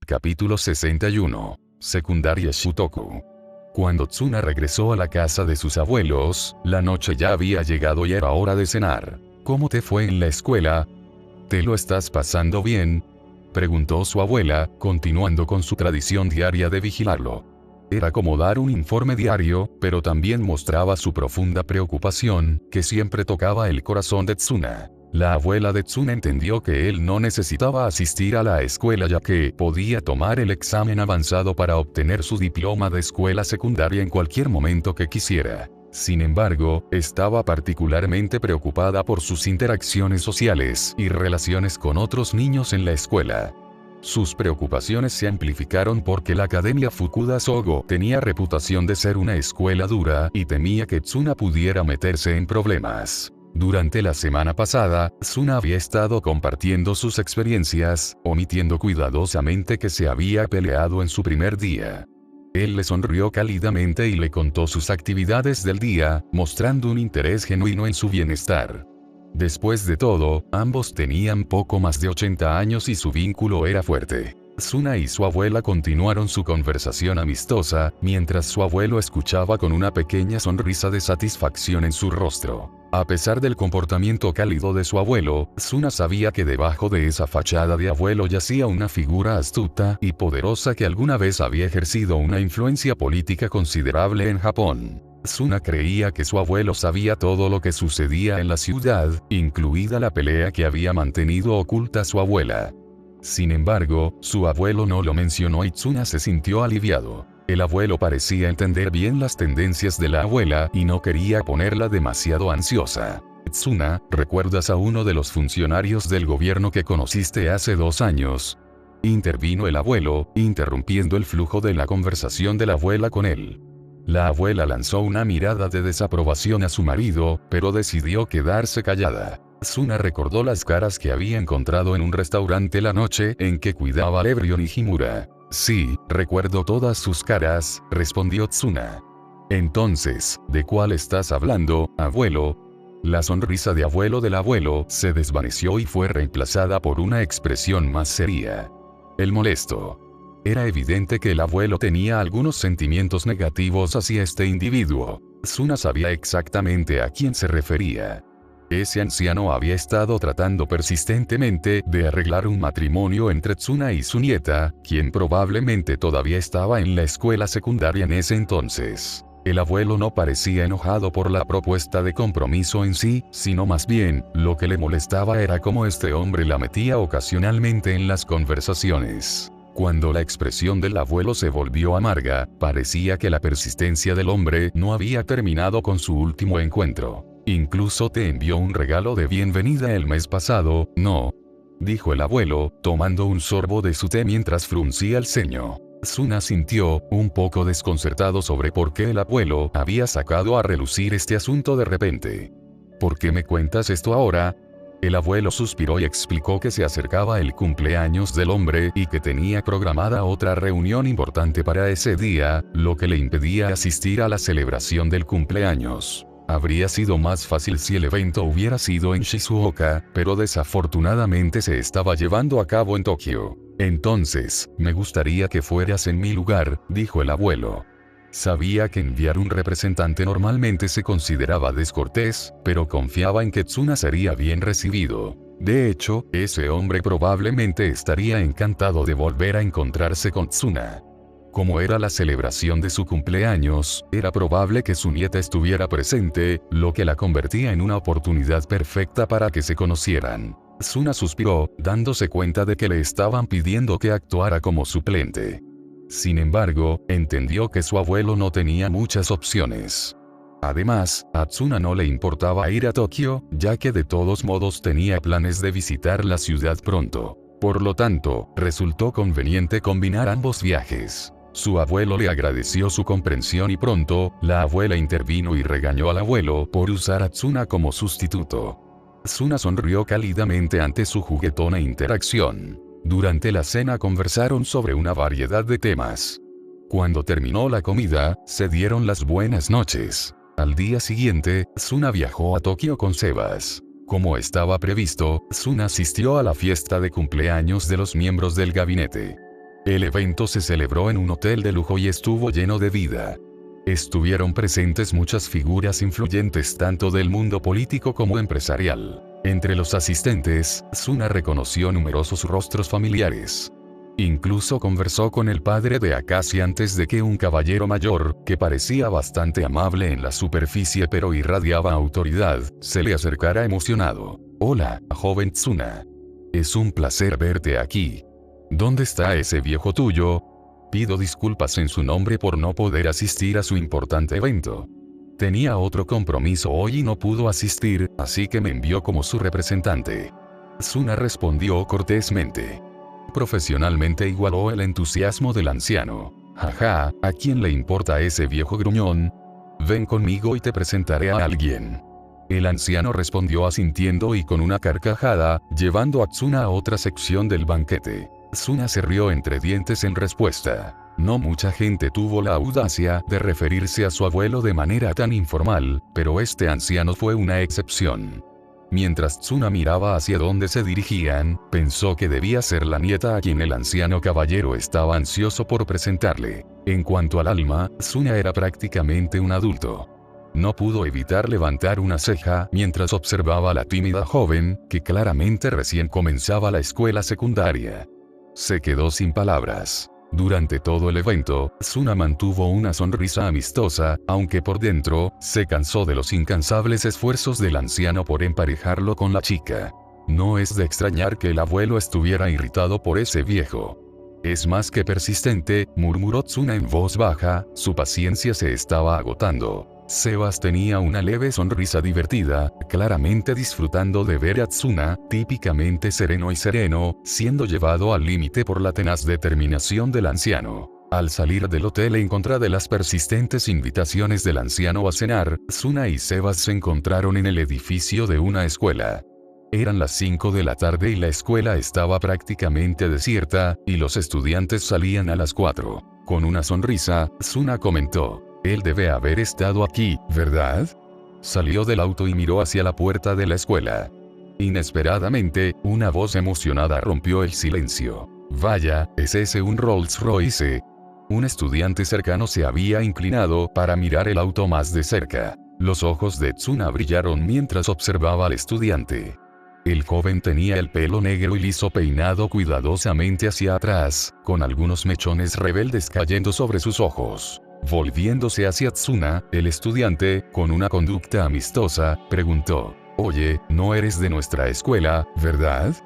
Capítulo 61. Secundaria Shutoku. Cuando Tsuna regresó a la casa de sus abuelos, la noche ya había llegado y era hora de cenar. ¿Cómo te fue en la escuela? ¿Te lo estás pasando bien?, preguntó su abuela, continuando con su tradición diaria de vigilarlo. Era como dar un informe diario, pero también mostraba su profunda preocupación, que siempre tocaba el corazón de Tsuna. La abuela de Tsuna entendió que él no necesitaba asistir a la escuela ya que podía tomar el examen avanzado para obtener su diploma de escuela secundaria en cualquier momento que quisiera. Sin embargo, estaba particularmente preocupada por sus interacciones sociales y relaciones con otros niños en la escuela. Sus preocupaciones se amplificaron porque la Academia Fukuda Sogo tenía reputación de ser una escuela dura y temía que Tsuna pudiera meterse en problemas. Durante la semana pasada, Tsuna había estado compartiendo sus experiencias, omitiendo cuidadosamente que se había peleado en su primer día. Él le sonrió cálidamente y le contó sus actividades del día, mostrando un interés genuino en su bienestar. Después de todo, ambos tenían poco más de 80 años y su vínculo era fuerte. Tsuna y su abuela continuaron su conversación amistosa, mientras su abuelo escuchaba con una pequeña sonrisa de satisfacción en su rostro. A pesar del comportamiento cálido de su abuelo, Tsuna sabía que debajo de esa fachada de abuelo yacía una figura astuta y poderosa que alguna vez había ejercido una influencia política considerable en Japón. Tsuna creía que su abuelo sabía todo lo que sucedía en la ciudad, incluida la pelea que había mantenido oculta su abuela. Sin embargo, su abuelo no lo mencionó y Tsuna se sintió aliviado. El abuelo parecía entender bien las tendencias de la abuela y no quería ponerla demasiado ansiosa. Tsuna, ¿recuerdas a uno de los funcionarios del gobierno que conociste hace 2 años? Intervino el abuelo, interrumpiendo el flujo de la conversación de la abuela con él. La abuela lanzó una mirada de desaprobación a su marido, pero decidió quedarse callada. Tsuna recordó las caras que había encontrado en un restaurante la noche en que cuidaba al ebrio Nijimura. Sí, recuerdo todas sus caras, respondió Tsuna. Entonces, ¿de cuál estás hablando, abuelo? La sonrisa de abuelo del abuelo se desvaneció y fue reemplazada por una expresión más seria. El molesto. Era evidente que el abuelo tenía algunos sentimientos negativos hacia este individuo. Tsuna sabía exactamente a quién se refería. Ese anciano había estado tratando persistentemente de arreglar un matrimonio entre Tsuna y su nieta, quien probablemente todavía estaba en la escuela secundaria en ese entonces. El abuelo no parecía enojado por la propuesta de compromiso en sí, sino más bien, lo que le molestaba era cómo este hombre la metía ocasionalmente en las conversaciones. Cuando la expresión del abuelo se volvió amarga, parecía que la persistencia del hombre no había terminado con su último encuentro. Incluso te envió un regalo de bienvenida el mes pasado, ¿no?, dijo el abuelo, tomando un sorbo de su té mientras fruncía el ceño. Tsuna sintió, un poco desconcertado sobre por qué el abuelo había sacado a relucir este asunto de repente. ¿Por qué me cuentas esto ahora? El abuelo suspiró y explicó que se acercaba el cumpleaños del hombre y que tenía programada otra reunión importante para ese día, lo que le impedía asistir a la celebración del cumpleaños. Habría sido más fácil si el evento hubiera sido en Shizuoka, pero desafortunadamente se estaba llevando a cabo en Tokio. Entonces, me gustaría que fueras en mi lugar, dijo el abuelo. Sabía que enviar un representante normalmente se consideraba descortés, pero confiaba en que Tsuna sería bien recibido. De hecho, ese hombre probablemente estaría encantado de volver a encontrarse con Tsuna. Como era la celebración de su cumpleaños, era probable que su nieta estuviera presente, lo que la convertía en una oportunidad perfecta para que se conocieran. Tsuna suspiró, dándose cuenta de que le estaban pidiendo que actuara como suplente. Sin embargo, entendió que su abuelo no tenía muchas opciones. Además, a Tsuna no le importaba ir a Tokio, ya que de todos modos tenía planes de visitar la ciudad pronto. Por lo tanto, resultó conveniente combinar ambos viajes. Su abuelo le agradeció su comprensión y pronto, la abuela intervino y regañó al abuelo por usar a Tsuna como sustituto. Tsuna sonrió cálidamente ante su juguetona interacción. Durante la cena conversaron sobre una variedad de temas. Cuando terminó la comida, se dieron las buenas noches. Al día siguiente, Tsuna viajó a Tokio con Sebas. Como estaba previsto, Tsuna asistió a la fiesta de cumpleaños de los miembros del gabinete. El evento se celebró en un hotel de lujo y estuvo lleno de vida. Estuvieron presentes muchas figuras influyentes tanto del mundo político como empresarial. Entre los asistentes, Tsuna reconoció numerosos rostros familiares. Incluso conversó con el padre de Akashi antes de que un caballero mayor, que parecía bastante amable en la superficie pero irradiaba autoridad, se le acercara emocionado. «Hola, joven Tsuna. Es un placer verte aquí. ¿Dónde está ese viejo tuyo? Pido disculpas en su nombre por no poder asistir a su importante evento. Tenía otro compromiso hoy y no pudo asistir, así que me envió como su representante». Tsuna respondió cortésmente. Profesionalmente igualó el entusiasmo del anciano. «Jaja, ¿a quién le importa ese viejo gruñón? Ven conmigo y te presentaré a alguien». El anciano respondió asintiendo y con una carcajada, llevando a Tsuna a otra sección del banquete. Tsuna se rió entre dientes en respuesta. No mucha gente tuvo la audacia de referirse a su abuelo de manera tan informal, pero este anciano fue una excepción. Mientras Tsuna miraba hacia donde se dirigían, pensó que debía ser la nieta a quien el anciano caballero estaba ansioso por presentarle. En cuanto al alma, Tsuna era prácticamente un adulto. No pudo evitar levantar una ceja mientras observaba a la tímida joven, que claramente recién comenzaba la escuela secundaria. Se quedó sin palabras. Durante todo el evento, Tsuna mantuvo una sonrisa amistosa, aunque por dentro, se cansó de los incansables esfuerzos del anciano por emparejarlo con la chica. No es de extrañar que el abuelo estuviera irritado por ese viejo. Es más que persistente, murmuró Tsuna en voz baja, su paciencia se estaba agotando. Sebas tenía una leve sonrisa divertida, claramente disfrutando de ver a Tsuna, típicamente sereno y sereno, siendo llevado al límite por la tenaz determinación del anciano. Al salir del hotel en contra de las persistentes invitaciones del anciano a cenar, Tsuna y Sebas se encontraron en el edificio de una escuela. Eran las 5 de la tarde y la escuela estaba prácticamente desierta, y los estudiantes salían a las 4. Con una sonrisa, Tsuna comentó: «Él debe haber estado aquí, ¿verdad?». Salió del auto y miró hacia la puerta de la escuela. Inesperadamente, una voz emocionada rompió el silencio. «Vaya, ¿es ese un Rolls Royce?». Un estudiante cercano se había inclinado para mirar el auto más de cerca. Los ojos de Tsuna brillaron mientras observaba al estudiante. El joven tenía el pelo negro y liso peinado cuidadosamente hacia atrás, con algunos mechones rebeldes cayendo sobre sus ojos. Volviéndose hacia Tsuna, el estudiante, con una conducta amistosa, preguntó: «Oye, no eres de nuestra escuela, ¿verdad?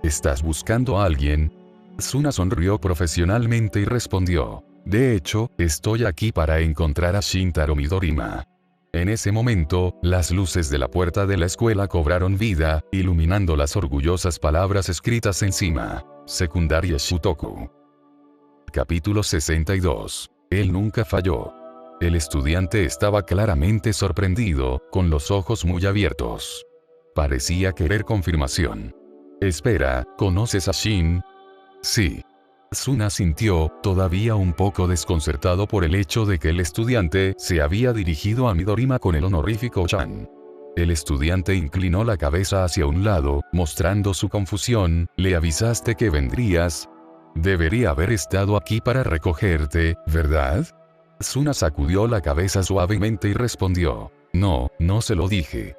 ¿Estás buscando a alguien?». Tsuna sonrió profesionalmente y respondió: «De hecho, estoy aquí para encontrar a Shintaro Midorima». En ese momento, las luces de la puerta de la escuela cobraron vida, iluminando las orgullosas palabras escritas encima. Secundaria Shutoku. Capítulo 62. Él nunca falló. El estudiante estaba claramente sorprendido, con los ojos muy abiertos. Parecía querer confirmación. «Espera, ¿conoces a Shin?». «Sí». Tsuna sintió, todavía un poco desconcertado por el hecho de que el estudiante se había dirigido a Midorima con el honorífico Chan. El estudiante inclinó la cabeza hacia un lado, mostrando su confusión. «¿Le avisaste que vendrías? Debería haber estado aquí para recogerte, ¿verdad?». Tsuna sacudió la cabeza suavemente y respondió: «No, no se lo dije.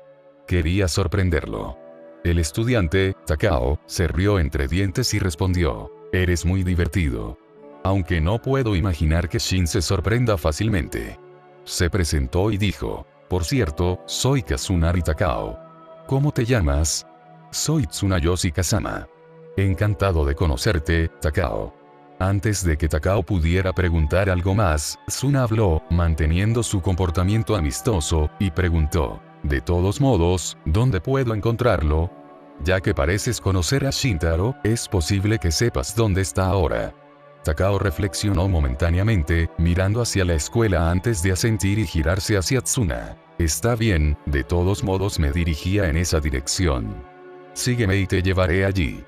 Quería sorprenderlo». El estudiante, Takao, se rió entre dientes y respondió: «Eres muy divertido. Aunque no puedo imaginar que Shin se sorprenda fácilmente». Se presentó y dijo: «Por cierto, soy Kazunari Takao». «¿Cómo te llamas?». «Soy Tsunayoshi Kazama». «Encantado de conocerte, Takao». Antes de que Takao pudiera preguntar algo más, Tsuna habló, manteniendo su comportamiento amistoso, y preguntó: «De todos modos, ¿dónde puedo encontrarlo? Ya que pareces conocer a Shintaro, es posible que sepas dónde está ahora». Takao reflexionó momentáneamente, mirando hacia la escuela antes de asentir y girarse hacia Tsuna. «Está bien, de todos modos me dirigía en esa dirección. Sígueme y te llevaré allí».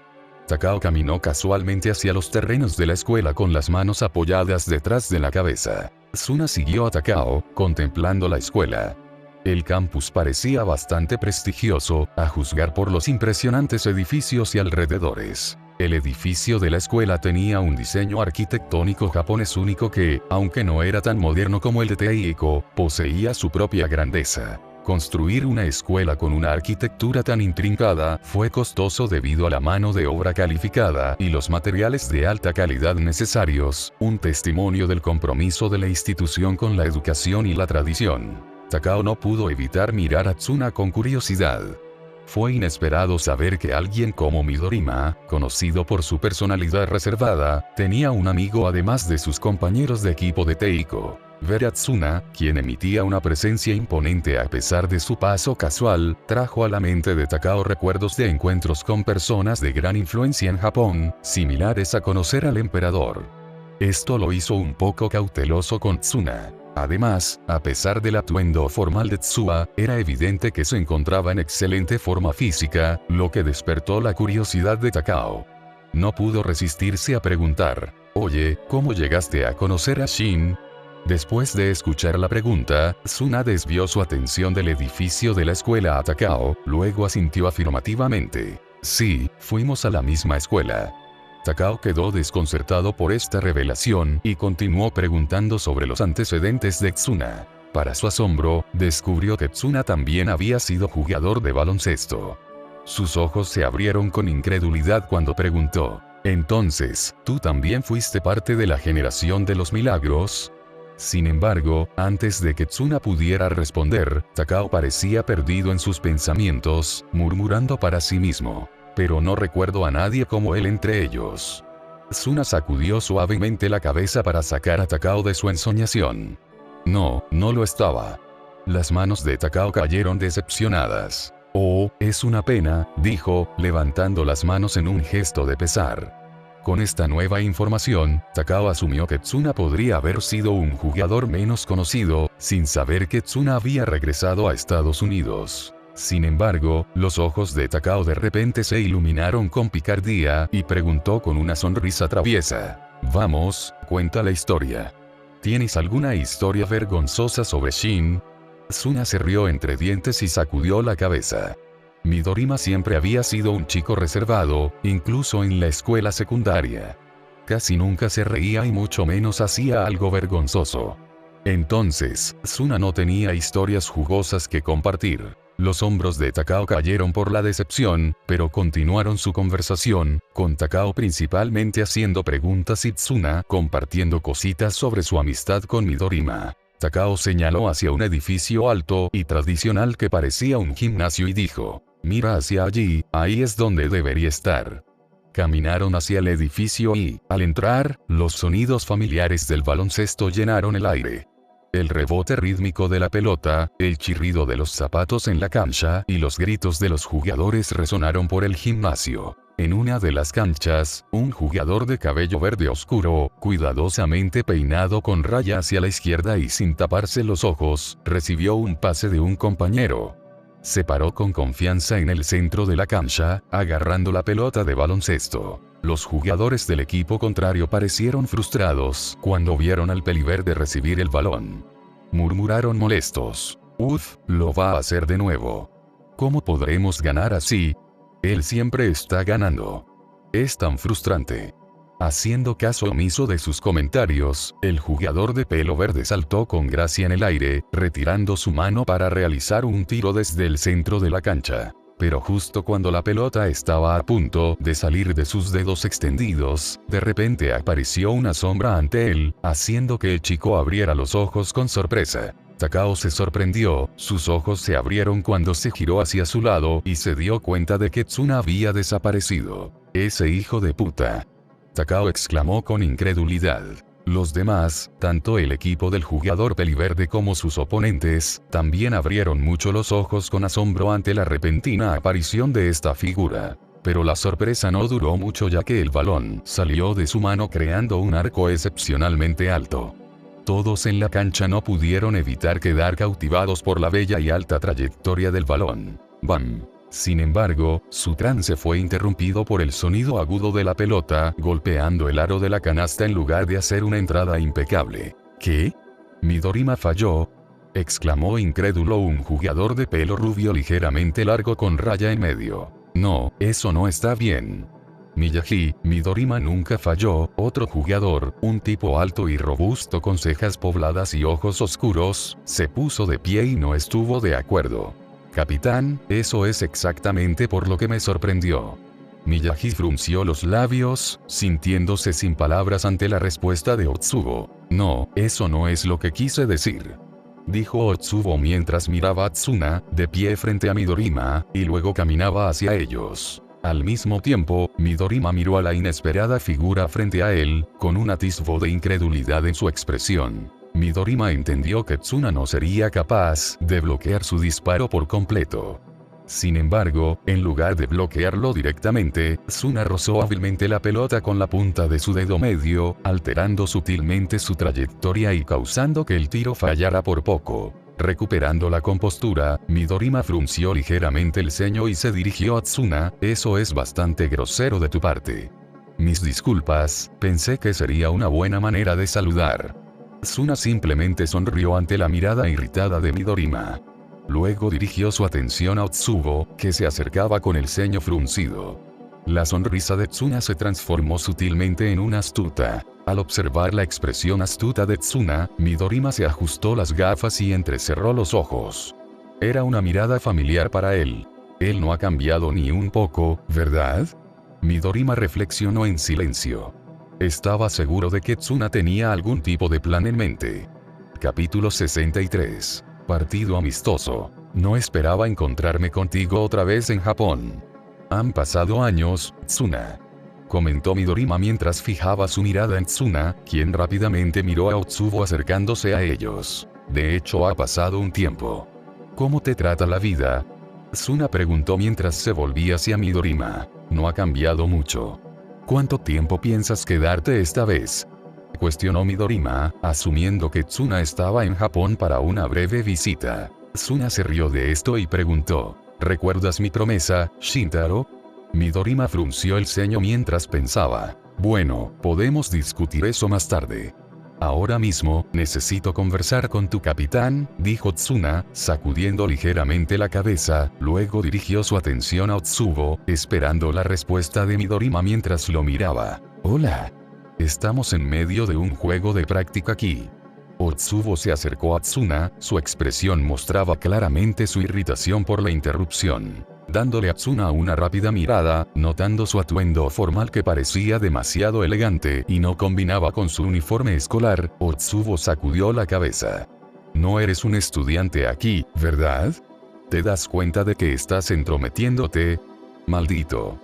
Takao caminó casualmente hacia los terrenos de la escuela con las manos apoyadas detrás de la cabeza. Tsuna siguió a Takao, contemplando la escuela. El campus parecía bastante prestigioso, a juzgar por los impresionantes edificios y alrededores. El edificio de la escuela tenía un diseño arquitectónico japonés único que, aunque no era tan moderno como el de Teiko, poseía su propia grandeza. Construir una escuela con una arquitectura tan intrincada fue costoso debido a la mano de obra calificada y los materiales de alta calidad necesarios, un testimonio del compromiso de la institución con la educación y la tradición. Takao no pudo evitar mirar a Tsuna con curiosidad. Fue inesperado saber que alguien como Midorima, conocido por su personalidad reservada, tenía un amigo además de sus compañeros de equipo de Teiko. Ver a Tsuna, quien emitía una presencia imponente a pesar de su paso casual, trajo a la mente de Takao recuerdos de encuentros con personas de gran influencia en Japón, similares a conocer al emperador. Esto lo hizo un poco cauteloso con Tsuna. Además, a pesar del atuendo formal de Tsua, era evidente que se encontraba en excelente forma física, lo que despertó la curiosidad de Takao. No pudo resistirse a preguntar, «Oye, ¿cómo llegaste a conocer a Shin?». Después de escuchar la pregunta, Tsuna desvió su atención del edificio de la escuela a Takao, luego asintió afirmativamente. «Sí, fuimos a la misma escuela». Takao quedó desconcertado por esta revelación y continuó preguntando sobre los antecedentes de Tsuna. Para su asombro, descubrió que Tsuna también había sido jugador de baloncesto. Sus ojos se abrieron con incredulidad cuando preguntó, «Entonces, ¿tú también fuiste parte de la generación de los milagros?». Sin embargo, antes de que Tsuna pudiera responder, Takao parecía perdido en sus pensamientos, murmurando para sí mismo. «Pero no recuerdo a nadie como él entre ellos». Tsuna sacudió suavemente la cabeza para sacar a Takao de su ensoñación. No, no lo estaba. Las manos de Takao cayeron decepcionadas. «Oh, es una pena», dijo, levantando las manos en un gesto de pesar. Con esta nueva información, Takao asumió que Tsuna podría haber sido un jugador menos conocido, sin saber que Tsuna había regresado a Estados Unidos. Sin embargo, los ojos de Takao de repente se iluminaron con picardía y preguntó con una sonrisa traviesa, «Vamos, cuenta la historia. ¿Tienes alguna historia vergonzosa sobre Shin?». Tsuna se rió entre dientes y sacudió la cabeza. Midorima siempre había sido un chico reservado, incluso en la escuela secundaria. Casi nunca se reía y mucho menos hacía algo vergonzoso. Entonces, Tsuna no tenía historias jugosas que compartir. Los hombros de Takao cayeron por la decepción, pero continuaron su conversación, con Takao principalmente haciendo preguntas y Tsuna compartiendo cositas sobre su amistad con Midorima. Takao señaló hacia un edificio alto y tradicional que parecía un gimnasio y dijo, «Mira hacia allí, ahí es donde debería estar». Caminaron hacia el edificio y, al entrar, los sonidos familiares del baloncesto llenaron el aire. El rebote rítmico de la pelota, el chirrido de los zapatos en la cancha y los gritos de los jugadores resonaron por el gimnasio. En una de las canchas, un jugador de cabello verde oscuro, cuidadosamente peinado con raya hacia la izquierda y sin taparse los ojos, recibió un pase de un compañero. Se paró con confianza en el centro de la cancha, agarrando la pelota de baloncesto. Los jugadores del equipo contrario parecieron frustrados cuando vieron al peliverde recibir el balón. Murmuraron molestos. «Uf, lo va a hacer de nuevo. ¿Cómo podremos ganar así? Él siempre está ganando. Es tan frustrante». Haciendo caso omiso de sus comentarios, el jugador de pelo verde saltó con gracia en el aire, retirando su mano para realizar un tiro desde el centro de la cancha. Pero justo cuando la pelota estaba a punto de salir de sus dedos extendidos, de repente apareció una sombra ante él, haciendo que el chico abriera los ojos con sorpresa. Takao se sorprendió, sus ojos se abrieron cuando se giró hacia su lado y se dio cuenta de que Tsuna había desaparecido. «Ese hijo de puta». Takao exclamó con incredulidad. Los demás, tanto el equipo del jugador peliverde como sus oponentes, también abrieron mucho los ojos con asombro ante la repentina aparición de esta figura. Pero la sorpresa no duró mucho ya que el balón salió de su mano creando un arco excepcionalmente alto. Todos en la cancha no pudieron evitar quedar cautivados por la bella y alta trayectoria del balón. ¡Bam! Sin embargo, su trance fue interrumpido por el sonido agudo de la pelota golpeando el aro de la canasta en lugar de hacer una entrada impecable. ¿Qué? ¿Midorima falló?, exclamó incrédulo un jugador de pelo rubio ligeramente largo con raya en medio. No, eso no está bien. Miyagi, Midorima nunca falló. Otro jugador, un tipo alto y robusto con cejas pobladas y ojos oscuros, se puso de pie y no estuvo de acuerdo. Capitán, eso es exactamente por lo que me sorprendió. Miyagi frunció los labios, sintiéndose sin palabras ante la respuesta de Otsubo. No, eso no es lo que quise decir, dijo Otsubo mientras miraba a Tsuna, de pie frente a Midorima, y luego caminaba hacia ellos. Al mismo tiempo, Midorima miró a la inesperada figura frente a él, con un atisbo de incredulidad en su expresión. Midorima entendió que Tsuna no sería capaz de bloquear su disparo por completo. Sin embargo, en lugar de bloquearlo directamente, Tsuna rozó hábilmente la pelota con la punta de su dedo medio, alterando sutilmente su trayectoria y causando que el tiro fallara por poco. Recuperando la compostura, Midorima frunció ligeramente el ceño y se dirigió a Tsuna. Eso es bastante grosero de tu parte. Mis disculpas, pensé que sería una buena manera de saludar. Tsuna simplemente sonrió ante la mirada irritada de Midorima. Luego dirigió su atención a Otsubo, que se acercaba con el ceño fruncido. La sonrisa de Tsuna se transformó sutilmente en una astuta. Al observar la expresión astuta de Tsuna, Midorima se ajustó las gafas y entrecerró los ojos. Era una mirada familiar para él. Él no ha cambiado ni un poco, ¿verdad? Midorima reflexionó en silencio. Estaba seguro de que Tsuna tenía algún tipo de plan en mente. Capítulo 63. Partido amistoso. No esperaba encontrarme contigo otra vez en Japón. Han pasado años, Tsuna, comentó Midorima mientras fijaba su mirada en Tsuna, quien rápidamente miró a Otsubo acercándose a ellos. De hecho, ha pasado un tiempo. ¿Cómo te trata la vida?, Tsuna preguntó mientras se volvía hacia Midorima. No ha cambiado mucho. ¿Cuánto tiempo piensas quedarte esta vez?, cuestionó Midorima, asumiendo que Tsuna estaba en Japón para una breve visita. Tsuna se rió de esto y preguntó, ¿recuerdas mi promesa, Shintaro? Midorima frunció el ceño mientras pensaba. Bueno, podemos discutir eso más tarde. Ahora mismo, necesito conversar con tu capitán, dijo Tsuna, sacudiendo ligeramente la cabeza. Luego dirigió su atención a Otsubo, esperando la respuesta de Midorima mientras lo miraba. Hola. Estamos en medio de un juego de práctica aquí. Otsubo se acercó a Tsuna, su expresión mostraba claramente su irritación por la interrupción. Dándole a Tsuna una rápida mirada, notando su atuendo formal que parecía demasiado elegante y no combinaba con su uniforme escolar, Otsubo sacudió la cabeza. No eres un estudiante aquí, ¿verdad? ¿Te das cuenta de que estás entrometiéndote? Maldito.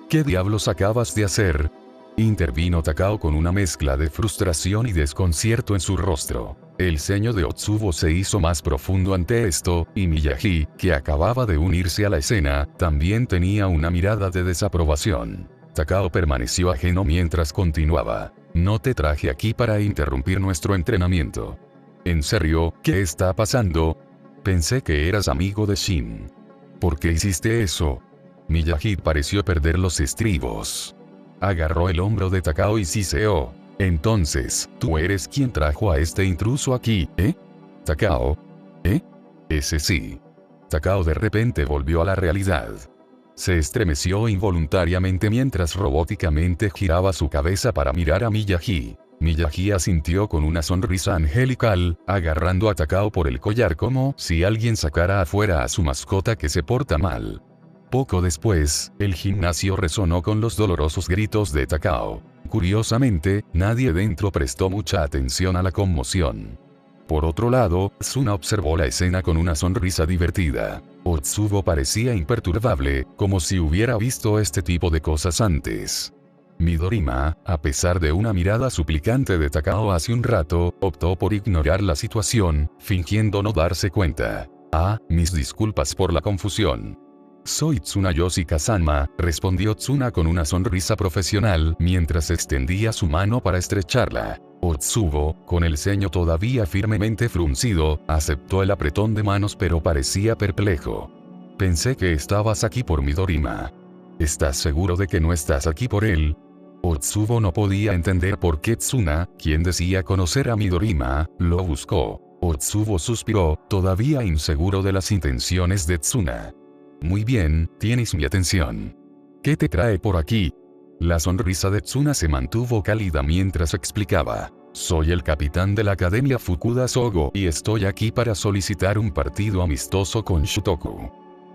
¿Qué diablos acabas de hacer?, intervino Takao con una mezcla de frustración y desconcierto en su rostro. El ceño de Otsubo se hizo más profundo ante esto, y Miyagi, que acababa de unirse a la escena, también tenía una mirada de desaprobación. Takao permaneció ajeno mientras continuaba. No te traje aquí para interrumpir nuestro entrenamiento. ¿En serio, qué está pasando? Pensé que eras amigo de Shin. ¿Por qué hiciste eso? Miyagi pareció perder los estribos. Agarró el hombro de Takao y siseó. Entonces, tú eres quien trajo a este intruso aquí, ¿eh? Takao. ¿Eh? Ese sí. Takao de repente volvió a la realidad. Se estremeció involuntariamente mientras robóticamente giraba su cabeza para mirar a Miyagi. Miyagi asintió con una sonrisa angelical, agarrando a Takao por el collar como si alguien sacara afuera a su mascota que se porta mal. Poco después, el gimnasio resonó con los dolorosos gritos de Takao. Curiosamente, nadie dentro prestó mucha atención a la conmoción. Por otro lado, Tsuna observó la escena con una sonrisa divertida. Otsubo parecía imperturbable, como si hubiera visto este tipo de cosas antes. Midorima, a pesar de una mirada suplicante de Takao hace un rato, optó por ignorar la situación, fingiendo no darse cuenta. Ah, mis disculpas por la confusión. Soy Tsunayoshi Kazama, respondió Tsuna con una sonrisa profesional mientras extendía su mano para estrecharla. Otsubo, con el ceño todavía firmemente fruncido, aceptó el apretón de manos pero parecía perplejo. Pensé que estabas aquí por Midorima. ¿Estás seguro de que no estás aquí por él? Otsubo no podía entender por qué Tsuna, quien decía conocer a Midorima, lo buscó. Otsubo suspiró, todavía inseguro de las intenciones de Tsuna. Muy bien, tienes mi atención. ¿Qué te trae por aquí? La sonrisa de Tsuna se mantuvo cálida mientras explicaba. Soy el capitán de la Academia Fukuda Sogo y estoy aquí para solicitar un partido amistoso con Shutoku.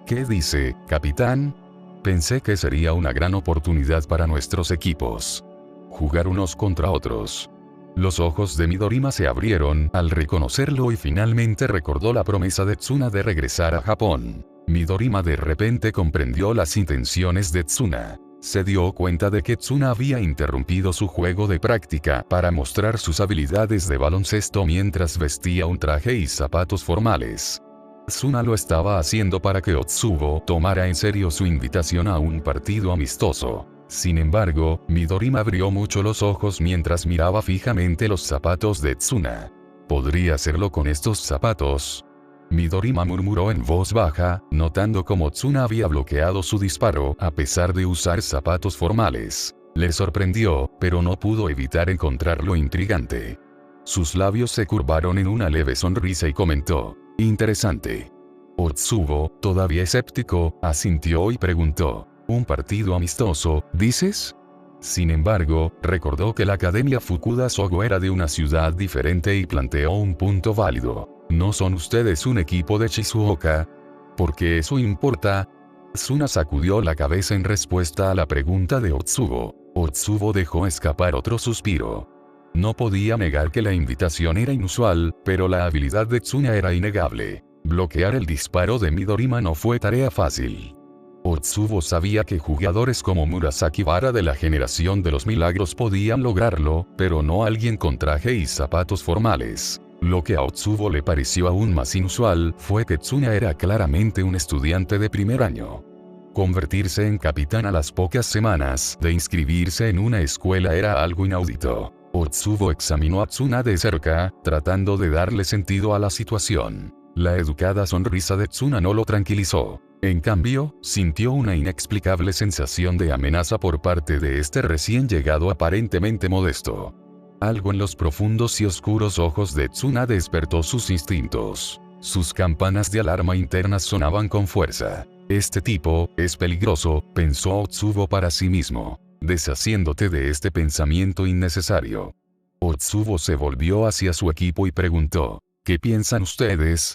¿Qué dice, capitán? Pensé que sería una gran oportunidad para nuestros equipos. Jugar unos contra otros. Los ojos de Midorima se abrieron al reconocerlo y finalmente recordó la promesa de Tsuna de regresar a Japón. Midorima de repente comprendió las intenciones de Tsuna. Se dio cuenta de que Tsuna había interrumpido su juego de práctica para mostrar sus habilidades de baloncesto mientras vestía un traje y zapatos formales. Tsuna lo estaba haciendo para que Otsubo tomara en serio su invitación a un partido amistoso. Sin embargo, Midorima abrió mucho los ojos mientras miraba fijamente los zapatos de Tsuna. ¿Podría hacerlo con estos zapatos? Midorima murmuró en voz baja, notando cómo Tsuna había bloqueado su disparo a pesar de usar zapatos formales. Le sorprendió, pero no pudo evitar encontrarlo intrigante. Sus labios se curvaron en una leve sonrisa y comentó, interesante. Otsubo, todavía escéptico, asintió y preguntó, ¿un partido amistoso, dices? Sin embargo, recordó que la Academia Fukuda Sogo era de una ciudad diferente y planteó un punto válido. ¿No son ustedes un equipo de Shizuoka? ¿Por qué eso importa? Tsuna sacudió la cabeza en respuesta a la pregunta de Otsubo. Otsubo dejó escapar otro suspiro. No podía negar que la invitación era inusual, pero la habilidad de Tsuna era innegable. Bloquear el disparo de Midorima no fue tarea fácil. Otsubo sabía que jugadores como Murasaki Bara de la generación de los milagros podían lograrlo, pero no alguien con traje y zapatos formales. Lo que a Otsubo le pareció aún más inusual fue que Tsuna era claramente un estudiante de primer año. Convertirse en capitán a las pocas semanas de inscribirse en una escuela era algo inaudito. Otsubo examinó a Tsuna de cerca, tratando de darle sentido a la situación. La educada sonrisa de Tsuna no lo tranquilizó. En cambio, sintió una inexplicable sensación de amenaza por parte de este recién llegado aparentemente modesto. Algo en los profundos y oscuros ojos de Tsuna despertó sus instintos. Sus campanas de alarma internas sonaban con fuerza. Este tipo es peligroso, pensó Otsubo para sí mismo, deshaciéndote de este pensamiento innecesario. Otsubo se volvió hacia su equipo y preguntó, ¿qué piensan ustedes?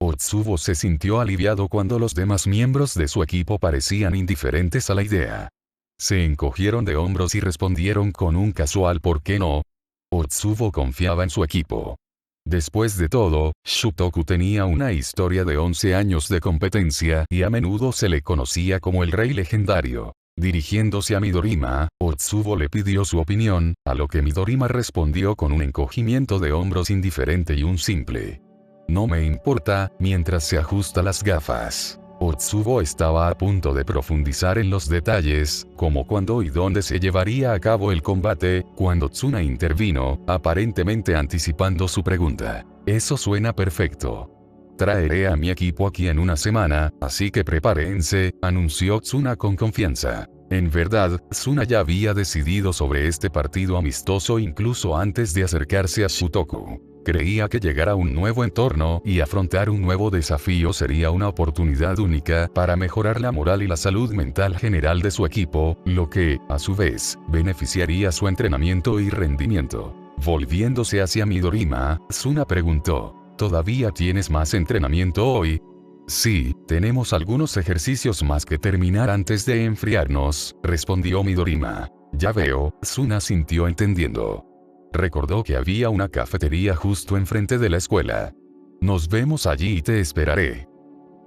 Otsubo se sintió aliviado cuando los demás miembros de su equipo parecían indiferentes a la idea. Se encogieron de hombros y respondieron con un casual ¿por qué no? Otsubo confiaba en su equipo. Después de todo, Shutoku tenía una historia de 11 años de competencia y a menudo se le conocía como el rey legendario. Dirigiéndose a Midorima, Otsubo le pidió su opinión, a lo que Midorima respondió con un encogimiento de hombros indiferente y un simple. No me importa, mientras se ajusta las gafas. Otsubo estaba a punto de profundizar en los detalles, como cuándo y dónde se llevaría a cabo el combate, cuando Tsuna intervino, aparentemente anticipando su pregunta. Eso suena perfecto. Traeré a mi equipo aquí en una semana, así que prepárense, anunció Tsuna con confianza. En verdad, Tsuna ya había decidido sobre este partido amistoso incluso antes de acercarse a Shutoku. Creía que llegar a un nuevo entorno y afrontar un nuevo desafío sería una oportunidad única para mejorar la moral y la salud mental general de su equipo, lo que, a su vez, beneficiaría su entrenamiento y rendimiento. Volviéndose hacia Midorima, Tsuna preguntó, ¿todavía tienes más entrenamiento hoy? Sí, tenemos algunos ejercicios más que terminar antes de enfriarnos, respondió Midorima. Ya veo, Tsuna sintió entendiendo. Recordó que había una cafetería justo enfrente de la escuela. Nos vemos allí y te esperaré.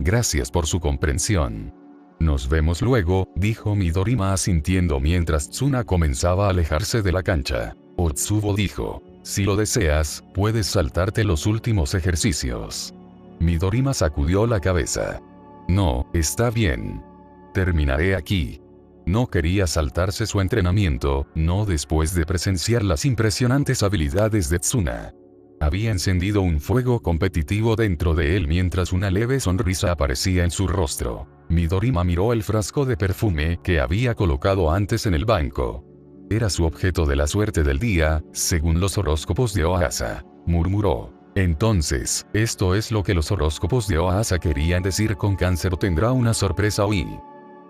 Gracias por su comprensión. Nos vemos luego, dijo Midorima asintiendo mientras Tsuna comenzaba a alejarse de la cancha. Otsubo dijo, si lo deseas, puedes saltarte los últimos ejercicios. Midorima sacudió la cabeza. No, está bien. Terminaré aquí. No quería saltarse su entrenamiento, no después de presenciar las impresionantes habilidades de Tsuna. Había encendido un fuego competitivo dentro de él mientras una leve sonrisa aparecía en su rostro. Midorima miró el frasco de perfume que había colocado antes en el banco. Era su objeto de la suerte del día, según los horóscopos de Oasa, murmuró. Entonces, esto es lo que los horóscopos de Oasa querían decir con Cáncer. Tendrá una sorpresa hoy.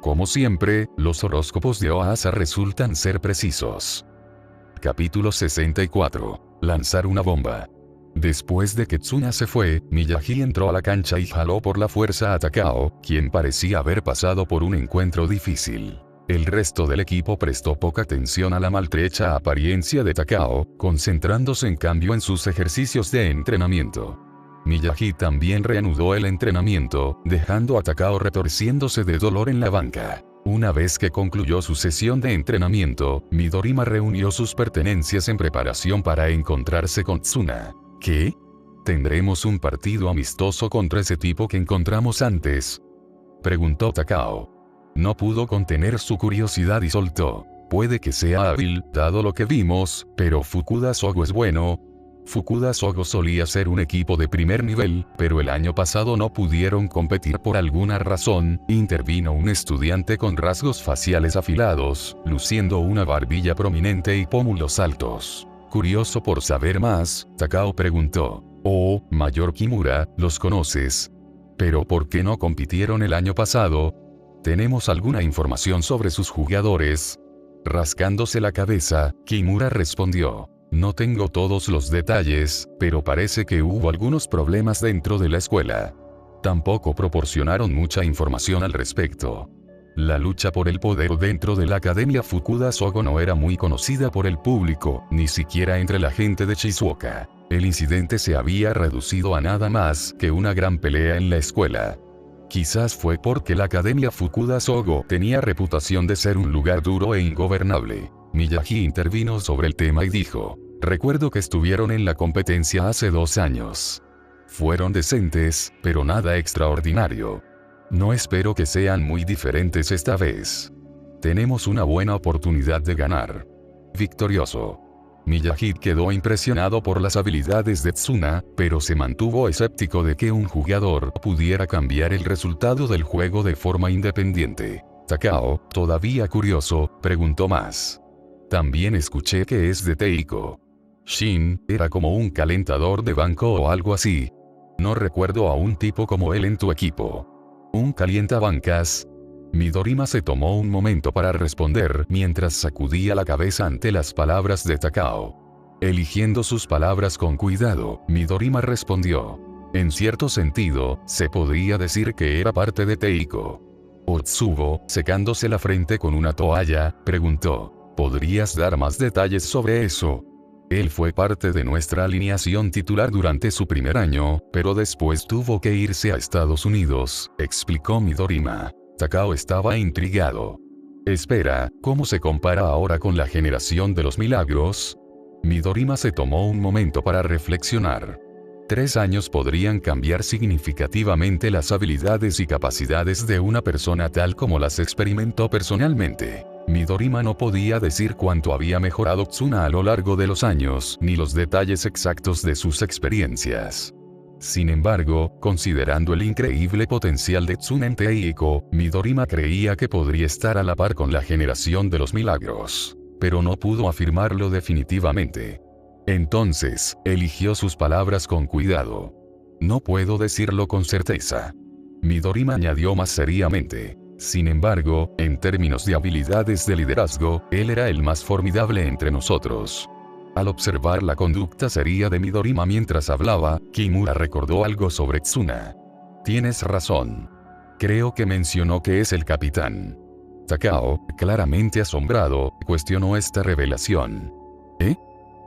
Como siempre, los horóscopos de Oasa resultan ser precisos. Capítulo 64. Lanzar una bomba. Después de que Tsuna se fue, Miyagi entró a la cancha y jaló por la fuerza a Takao, quien parecía haber pasado por un encuentro difícil. El resto del equipo prestó poca atención a la maltrecha apariencia de Takao, concentrándose en cambio en sus ejercicios de entrenamiento. Miyagi también reanudó el entrenamiento, dejando a Takao retorciéndose de dolor en la banca. Una vez que concluyó su sesión de entrenamiento, Midorima reunió sus pertenencias en preparación para encontrarse con Tsuna. ¿Qué? ¿Tendremos un partido amistoso contra ese tipo que encontramos antes?, preguntó Takao. No pudo contener su curiosidad y soltó. Puede que sea hábil, dado lo que vimos, pero Fukuda Sogo es bueno. Fukuda Sogo solía ser un equipo de primer nivel, pero el año pasado no pudieron competir por alguna razón, intervino un estudiante con rasgos faciales afilados, luciendo una barbilla prominente y pómulos altos. Curioso por saber más, Takao preguntó. Oh, Mayor Kimura, ¿los conoces? ¿Pero por qué no compitieron el año pasado? ¿Tenemos alguna información sobre sus jugadores? Rascándose la cabeza, Kimura respondió. No tengo todos los detalles, pero parece que hubo algunos problemas dentro de la escuela. Tampoco proporcionaron mucha información al respecto. La lucha por el poder dentro de la Academia Fukuda Sogo no era muy conocida por el público, ni siquiera entre la gente de Shizuoka. El incidente se había reducido a nada más que una gran pelea en la escuela. Quizás fue porque la Academia Fukuda Sogo tenía reputación de ser un lugar duro e ingobernable. Miyagi intervino sobre el tema y dijo, recuerdo que estuvieron en la competencia hace 2 años. Fueron decentes, pero nada extraordinario. No espero que sean muy diferentes esta vez. Tenemos una buena oportunidad de ganar. Victorioso. Miyagi quedó impresionado por las habilidades de Tsuna, pero se mantuvo escéptico de que un jugador pudiera cambiar el resultado del juego de forma independiente. Takao, todavía curioso, preguntó más. También escuché que es de Teiko. Shin, era como un calentador de banco o algo así. No recuerdo a un tipo como él en tu equipo. ¿Un calientabancas? Midorima se tomó un momento para responder mientras sacudía la cabeza ante las palabras de Takao. Eligiendo sus palabras con cuidado, Midorima respondió. En cierto sentido, se podría decir que era parte de Teiko. Otsubo, secándose la frente con una toalla, preguntó. ¿Podrías dar más detalles sobre eso? Él fue parte de nuestra alineación titular durante su primer año, pero después tuvo que irse a Estados Unidos, explicó Midorima. Takao estaba intrigado. Espera, ¿cómo se compara ahora con la generación de los milagros? Midorima se tomó un momento para reflexionar. 3 años podrían cambiar significativamente las habilidades y capacidades de una persona tal como las experimentó personalmente. Midorima no podía decir cuánto había mejorado Tsuna a lo largo de los años, ni los detalles exactos de sus experiencias. Sin embargo, considerando el increíble potencial de Tsuna en Teiko, Midorima creía que podría estar a la par con la generación de los milagros. Pero no pudo afirmarlo definitivamente. Entonces, eligió sus palabras con cuidado. No puedo decirlo con certeza. Midorima añadió más seriamente. Sin embargo, en términos de habilidades de liderazgo, él era el más formidable entre nosotros. Al observar la conducta seria de Midorima mientras hablaba, Kimura recordó algo sobre Tsuna. Tienes razón. Creo que mencionó que es el capitán. Takao, claramente asombrado, cuestionó esta revelación. ¿Eh?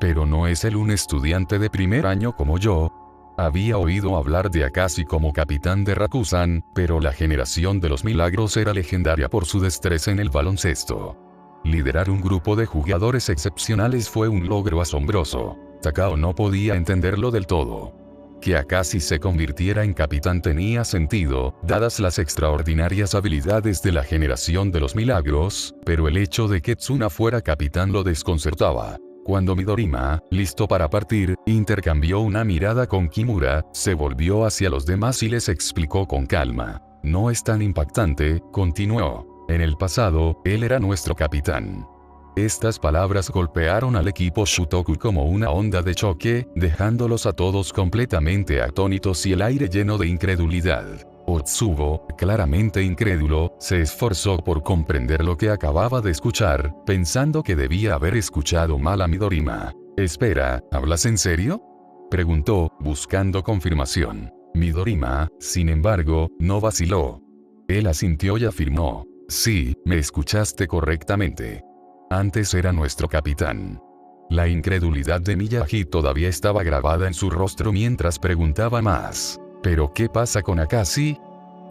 Pero no es él un estudiante de primer año como yo. Había oído hablar de Akashi como capitán de Rakusan, pero la generación de los milagros era legendaria por su destreza en el baloncesto. Liderar un grupo de jugadores excepcionales fue un logro asombroso. Takao no podía entenderlo del todo. Que Akashi se convirtiera en capitán tenía sentido, dadas las extraordinarias habilidades de la generación de los milagros, pero el hecho de que Tsuna fuera capitán lo desconcertaba. Cuando Midorima, listo para partir, intercambió una mirada con Kimura, se volvió hacia los demás y les explicó con calma. No es tan impactante, continuó. En el pasado, él era nuestro capitán. Estas palabras golpearon al equipo Shutoku como una onda de choque, dejándolos a todos completamente atónitos y el aire lleno de incredulidad. Otsubo, claramente incrédulo, se esforzó por comprender lo que acababa de escuchar, pensando que debía haber escuchado mal a Midorima. «Espera, ¿hablas en serio?», preguntó, buscando confirmación. Midorima, sin embargo, no vaciló. Él asintió y afirmó: «Sí, me escuchaste correctamente. Antes era nuestro capitán». La incredulidad de Miyagi todavía estaba grabada en su rostro mientras preguntaba más. ¿Pero qué pasa con Akashi?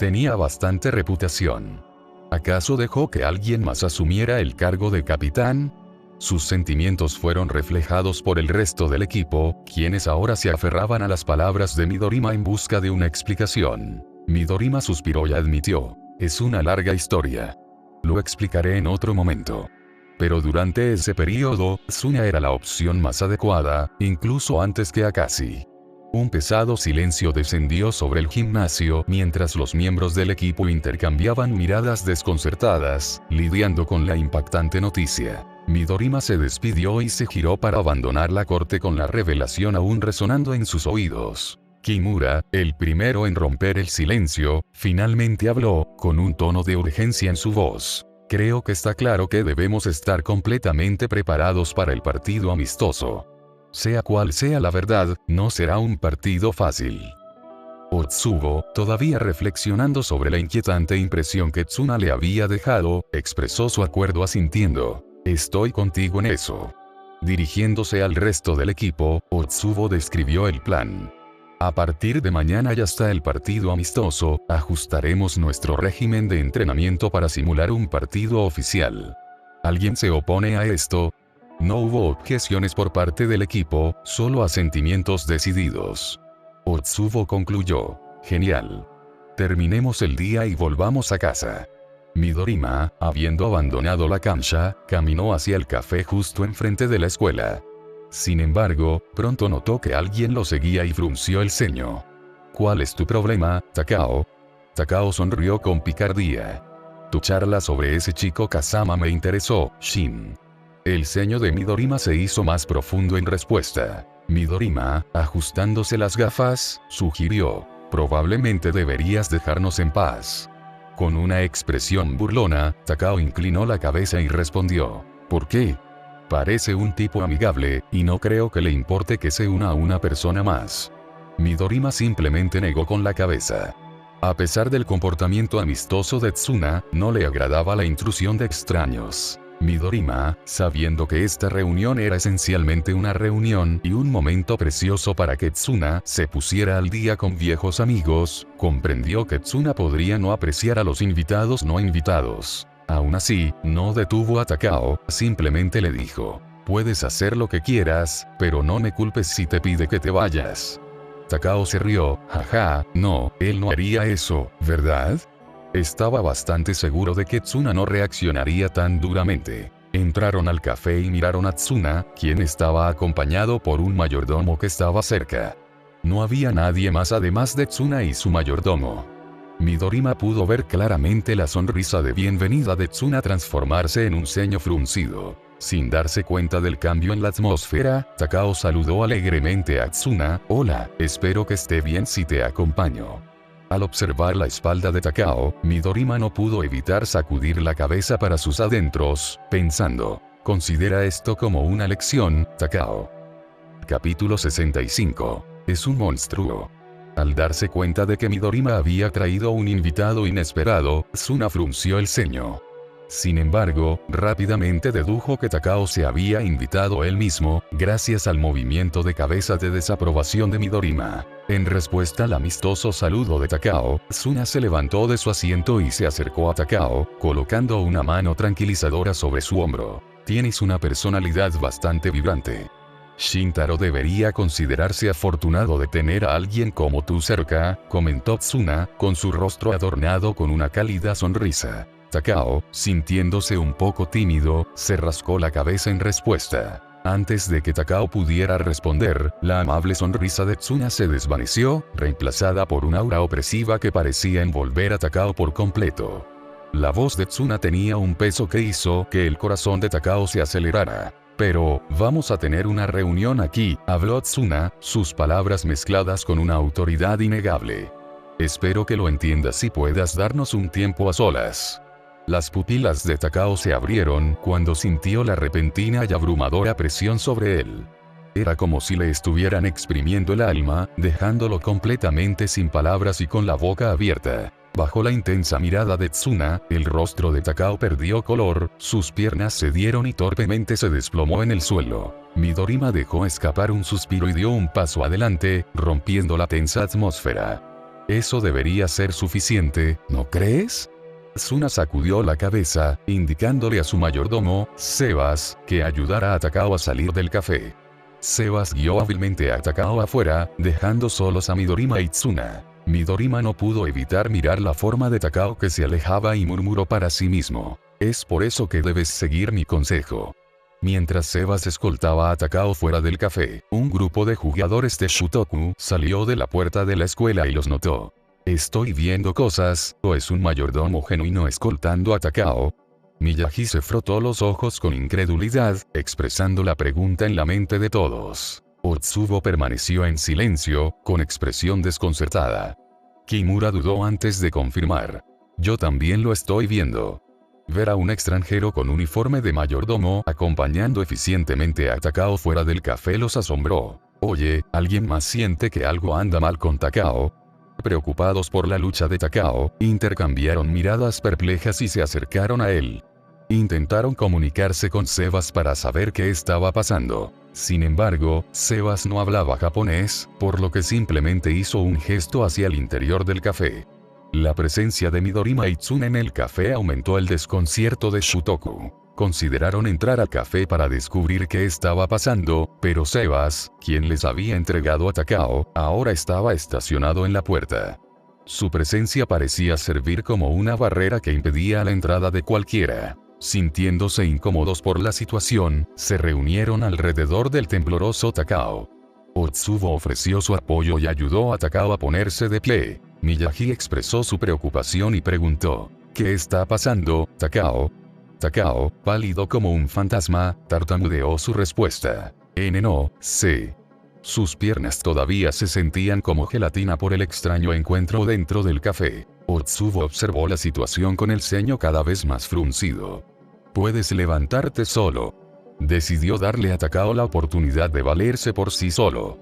Tenía bastante reputación. ¿Acaso dejó que alguien más asumiera el cargo de capitán? Sus sentimientos fueron reflejados por el resto del equipo, quienes ahora se aferraban a las palabras de Midorima en busca de una explicación. Midorima suspiró y admitió: «Es una larga historia. Lo explicaré en otro momento». Pero durante ese periodo, Tsuna era la opción más adecuada, incluso antes que Akashi. Un pesado silencio descendió sobre el gimnasio mientras los miembros del equipo intercambiaban miradas desconcertadas, lidiando con la impactante noticia. Midorima se despidió y se giró para abandonar la corte con la revelación aún resonando en sus oídos. Kimura, el primero en romper el silencio, finalmente habló, con un tono de urgencia en su voz. «Creo que está claro que debemos estar completamente preparados para el partido amistoso. Sea cual sea la verdad, no será un partido fácil». Otsubo, todavía reflexionando sobre la inquietante impresión que Tsuna le había dejado, expresó su acuerdo asintiendo. «Estoy contigo en eso». Dirigiéndose al resto del equipo, Otsubo describió el plan. «A partir de mañana y hasta el partido amistoso, ajustaremos nuestro régimen de entrenamiento para simular un partido oficial. ¿Alguien se opone a esto?». No hubo objeciones por parte del equipo, solo asentimientos decididos. Otsubo concluyó: «Genial. Terminemos el día y volvamos a casa». Midorima, habiendo abandonado la cancha, caminó hacia el café justo enfrente de la escuela. Sin embargo, pronto notó que alguien lo seguía y frunció el ceño. «¿Cuál es tu problema, Takao?». Takao sonrió con picardía. «Tu charla sobre ese chico Kazama me interesó, Shin». El ceño de Midorima se hizo más profundo en respuesta. Midorima, ajustándose las gafas, sugirió: «Probablemente deberías dejarnos en paz». Con una expresión burlona, Takao inclinó la cabeza y respondió: «¿Por qué? Parece un tipo amigable, y no creo que le importe que se una a una persona más». Midorima simplemente negó con la cabeza. A pesar del comportamiento amistoso de Tsuna, no le agradaba la intrusión de extraños. Midorima, sabiendo que esta reunión era esencialmente una reunión y un momento precioso para que Tsuna se pusiera al día con viejos amigos, comprendió que Tsuna podría no apreciar a los invitados no invitados. Aún así, no detuvo a Takao, simplemente le dijo: «Puedes hacer lo que quieras, pero no me culpes si te pide que te vayas». Takao se rió: «Jaja, no, él no haría eso, ¿verdad?». Estaba bastante seguro de que Tsuna no reaccionaría tan duramente. Entraron al café y miraron a Tsuna, quien estaba acompañado por un mayordomo que estaba cerca. No había nadie más además de Tsuna y su mayordomo. Midorima pudo ver claramente la sonrisa de bienvenida de Tsuna transformarse en un ceño fruncido. Sin darse cuenta del cambio en la atmósfera, Takao saludó alegremente a Tsuna: «Hola, espero que esté bien si te acompaño». Al observar la espalda de Takao, Midorima no pudo evitar sacudir la cabeza para sus adentros, pensando: «Considera esto como una lección, Takao». Capítulo 65. Es un monstruo. Al darse cuenta de que Midorima había traído un invitado inesperado, Tsuna frunció el ceño. Sin embargo, rápidamente dedujo que Takao se había invitado él mismo, gracias al movimiento de cabeza de desaprobación de Midorima. En respuesta al amistoso saludo de Takao, Tsuna se levantó de su asiento y se acercó a Takao, colocando una mano tranquilizadora sobre su hombro. «Tienes una personalidad bastante vibrante. Shintaro debería considerarse afortunado de tener a alguien como tú cerca», comentó Tsuna, con su rostro adornado con una cálida sonrisa. Takao, sintiéndose un poco tímido, se rascó la cabeza en respuesta. Antes de que Takao pudiera responder, la amable sonrisa de Tsuna se desvaneció, reemplazada por un aura opresiva que parecía envolver a Takao por completo. La voz de Tsuna tenía un peso que hizo que el corazón de Takao se acelerara. Pero, vamos a tener una reunión aquí, habló Tsuna, sus palabras mezcladas con una autoridad innegable. Espero que lo entiendas y puedas darnos un tiempo a solas. Las pupilas de Takao se abrieron cuando sintió la repentina y abrumadora presión sobre él. Era como si le estuvieran exprimiendo el alma, dejándolo completamente sin palabras y con la boca abierta. Bajo la intensa mirada de Tsuna, el rostro de Takao perdió color, sus piernas cedieron y torpemente se desplomó en el suelo. Midorima dejó escapar un suspiro y dio un paso adelante, rompiendo la tensa atmósfera. Eso debería ser suficiente, ¿no crees? Tsuna sacudió la cabeza, indicándole a su mayordomo, Sebas, que ayudara a Takao a salir del café. Sebas guió hábilmente a Takao afuera, dejando solos a Midorima y Tsuna. Midorima no pudo evitar mirar la forma de Takao que se alejaba y murmuró para sí mismo. Es por eso que debes seguir mi consejo. Mientras Sebas escoltaba a Takao fuera del café, un grupo de jugadores de Shutoku salió de la puerta de la escuela y los notó. ¿Estoy viendo cosas, o es un mayordomo genuino escoltando a Takao? Miyagi se frotó los ojos con incredulidad, expresando la pregunta en la mente de todos. Otsubo permaneció en silencio, con expresión desconcertada. Kimura dudó antes de confirmar. Yo también lo estoy viendo. Ver a un extranjero con uniforme de mayordomo acompañando eficientemente a Takao fuera del café los asombró. Oye, ¿alguien más siente que algo anda mal con Takao? Preocupados por la lucha de Takao, intercambiaron miradas perplejas y se acercaron a él. Intentaron comunicarse con Sebas para saber qué estaba pasando. Sin embargo, Sebas no hablaba japonés, por lo que simplemente hizo un gesto hacia el interior del café. La presencia de Midorima y Tsuna en el café aumentó el desconcierto de Shutoku. Consideraron entrar al café para descubrir qué estaba pasando, pero Sebas, quien les había entregado a Takao, ahora estaba estacionado en la puerta. Su presencia parecía servir como una barrera que impedía la entrada de cualquiera. Sintiéndose incómodos por la situación, se reunieron alrededor del tembloroso Takao. Otsubo ofreció su apoyo y ayudó a Takao a ponerse de pie. Miyagi expresó su preocupación y preguntó, ¿qué está pasando, Takao? Takao, pálido como un fantasma, tartamudeó su respuesta. No sé. Sus piernas todavía se sentían como gelatina por el extraño encuentro dentro del café. Otsubo observó la situación con el ceño cada vez más fruncido. Puedes levantarte solo. Decidió darle a Takao la oportunidad de valerse por sí solo.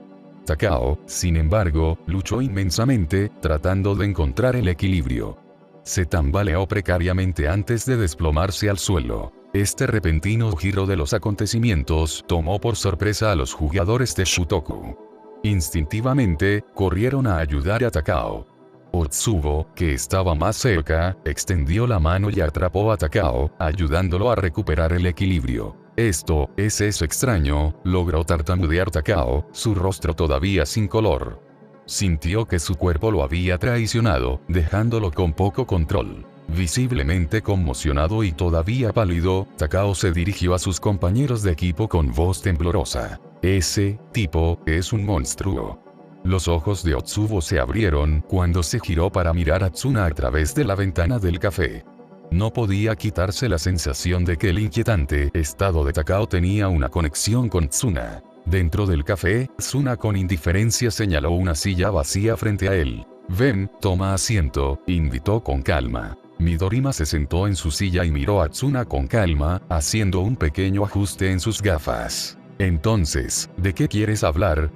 Takao, sin embargo, luchó inmensamente, tratando de encontrar el equilibrio. Se tambaleó precariamente antes de desplomarse al suelo. Este repentino giro de los acontecimientos tomó por sorpresa a los jugadores de Shutoku. Instintivamente, corrieron a ayudar a Takao. Otsubo, que estaba más cerca, extendió la mano y atrapó a Takao, ayudándolo a recuperar el equilibrio. Esto es extraño, logró tartamudear Takao, su rostro todavía sin color. Sintió que su cuerpo lo había traicionado, dejándolo con poco control. Visiblemente conmocionado y todavía pálido, Takao se dirigió a sus compañeros de equipo con voz temblorosa. Ese tipo es un monstruo. Los ojos de Otsubo se abrieron cuando se giró para mirar a Tsuna a través de la ventana del café. No podía quitarse la sensación de que el inquietante estado de Takao tenía una conexión con Tsuna. Dentro del café, Tsuna con indiferencia señaló una silla vacía frente a él. Ven, toma asiento, invitó con calma. Midorima se sentó en su silla y miró a Tsuna con calma, haciendo un pequeño ajuste en sus gafas. Entonces, ¿de qué quieres hablar?,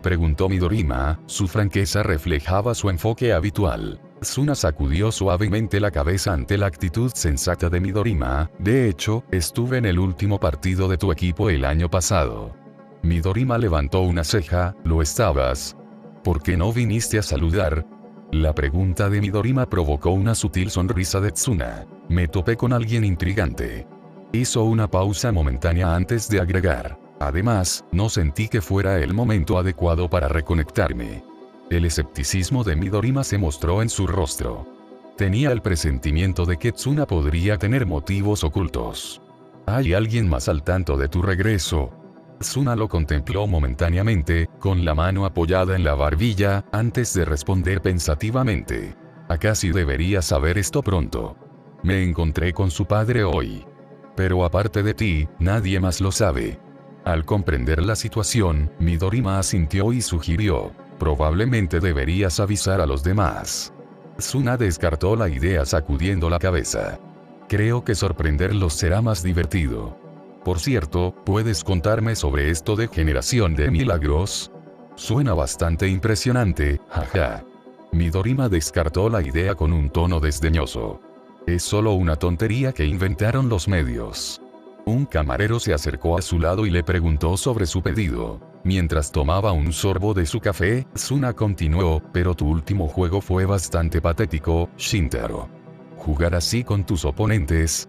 preguntó Midorima, su franqueza reflejaba su enfoque habitual. Tsuna sacudió suavemente la cabeza ante la actitud sensata de Midorima. De hecho, estuve en el último partido de tu equipo el año pasado. Midorima levantó una ceja. ¿Lo estabas? ¿Por qué no viniste a saludar? La pregunta de Midorima provocó una sutil sonrisa de Tsuna. Me topé con alguien intrigante. Hizo una pausa momentánea antes de agregar. Además, no sentí que fuera el momento adecuado para reconectarme. El escepticismo de Midorima se mostró en su rostro. Tenía el presentimiento de que Tsuna podría tener motivos ocultos. ¿Hay alguien más al tanto de tu regreso? Tsuna lo contempló momentáneamente, con la mano apoyada en la barbilla, antes de responder pensativamente. Akashi debería saber esto pronto. Me encontré con su padre hoy. Pero aparte de ti, nadie más lo sabe. Al comprender la situación, Midorima asintió y sugirió: probablemente deberías avisar a los demás. Tsuna descartó la idea sacudiendo la cabeza. Creo que sorprenderlos será más divertido. Por cierto, ¿puedes contarme sobre esto de generación de milagros? Suena bastante impresionante, jaja. Midorima descartó la idea con un tono desdeñoso. Es solo una tontería que inventaron los medios. Un camarero se acercó a su lado y le preguntó sobre su pedido. Mientras tomaba un sorbo de su café, Tsuna continuó: pero tu último juego fue bastante patético, Shintaro. ¿Jugar así con tus oponentes?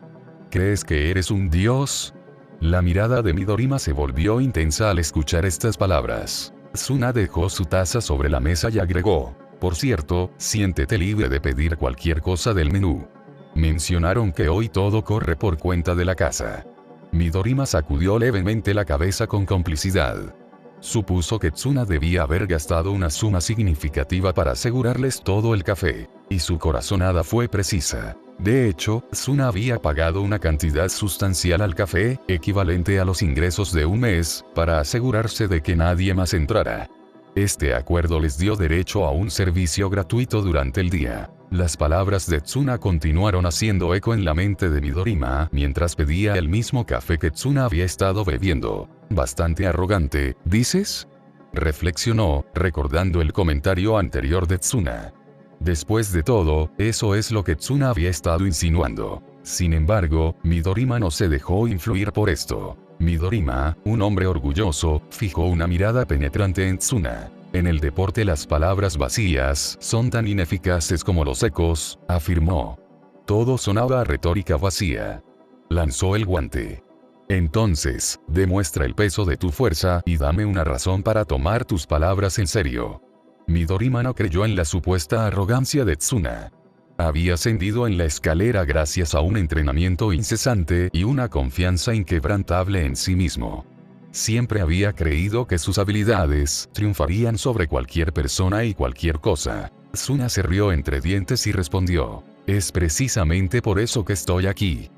¿Crees que eres un dios? La mirada de Midorima se volvió intensa al escuchar estas palabras. Tsuna dejó su taza sobre la mesa y agregó: por cierto, siéntete libre de pedir cualquier cosa del menú. Mencionaron que hoy todo corre por cuenta de la casa. Midorima sacudió levemente la cabeza con complicidad. Supuso que Tsuna debía haber gastado una suma significativa para asegurarles todo el café, y su corazonada fue precisa. De hecho, Tsuna había pagado una cantidad sustancial al café, equivalente a los ingresos de un mes, para asegurarse de que nadie más entrara. Este acuerdo les dio derecho a un servicio gratuito durante el día. Las palabras de Tsuna continuaron haciendo eco en la mente de Midorima mientras pedía el mismo café que Tsuna había estado bebiendo. Bastante arrogante, ¿dices? Reflexionó, recordando el comentario anterior de Tsuna. Después de todo, eso es lo que Tsuna había estado insinuando. Sin embargo, Midorima no se dejó influir por esto. Midorima, un hombre orgulloso, fijó una mirada penetrante en Tsuna. En el deporte las palabras vacías son tan ineficaces como los ecos, afirmó. Todo sonaba a retórica vacía. Lanzó el guante. Entonces, demuestra el peso de tu fuerza y dame una razón para tomar tus palabras en serio. Midorima no creyó en la supuesta arrogancia de Tsuna. Había ascendido en la escalera gracias a un entrenamiento incesante y una confianza inquebrantable en sí mismo. Siempre había creído que sus habilidades triunfarían sobre cualquier persona y cualquier cosa. Tsuna se rió entre dientes y respondió: es precisamente por eso que estoy aquí.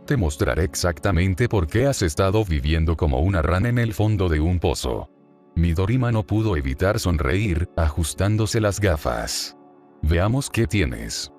Te mostraré exactamente por qué has estado viviendo como una rana en el fondo de un pozo. Midorima no pudo evitar sonreír, ajustándose las gafas. Veamos qué tienes.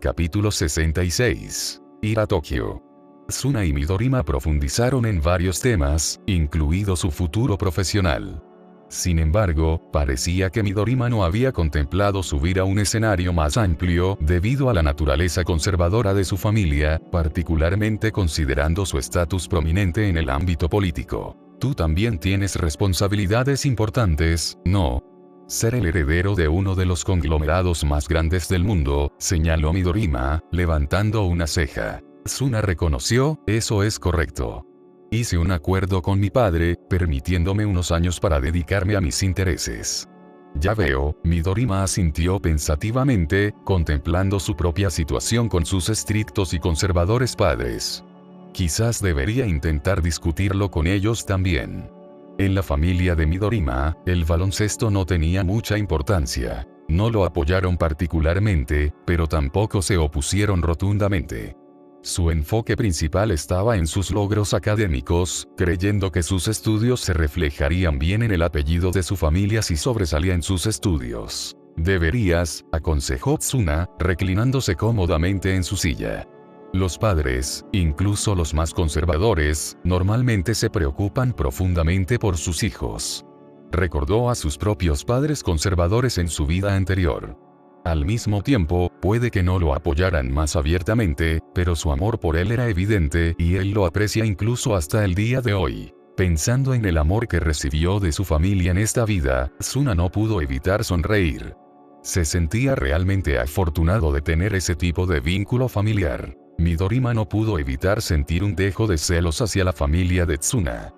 Capítulo 66. Ir a Tokio. Tsuna y Midorima profundizaron en varios temas, incluido su futuro profesional. Sin embargo, parecía que Midorima no había contemplado subir a un escenario más amplio debido a la naturaleza conservadora de su familia, particularmente considerando su estatus prominente en el ámbito político. Tú también tienes responsabilidades importantes, ¿no? Ser el heredero de uno de los conglomerados más grandes del mundo, señaló Midorima, levantando una ceja. Tsuna reconoció: eso es correcto. Hice un acuerdo con mi padre, permitiéndome unos años para dedicarme a mis intereses. Ya veo, Midorima asintió pensativamente, contemplando su propia situación con sus estrictos y conservadores padres. Quizás debería intentar discutirlo con ellos también. En la familia de Midorima, el baloncesto no tenía mucha importancia. No lo apoyaron particularmente, pero tampoco se opusieron rotundamente. Su enfoque principal estaba en sus logros académicos, creyendo que sus estudios se reflejarían bien en el apellido de su familia si sobresalía en sus estudios. Deberías, aconsejó Tsuna, reclinándose cómodamente en su silla. Los padres, incluso los más conservadores, normalmente se preocupan profundamente por sus hijos. Recordó a sus propios padres conservadores en su vida anterior. Al mismo tiempo, puede que no lo apoyaran más abiertamente, pero su amor por él era evidente y él lo aprecia incluso hasta el día de hoy. Pensando en el amor que recibió de su familia en esta vida, Tsuna no pudo evitar sonreír. Se sentía realmente afortunado de tener ese tipo de vínculo familiar. Midorima no pudo evitar sentir un dejo de celos hacia la familia de Tsuna.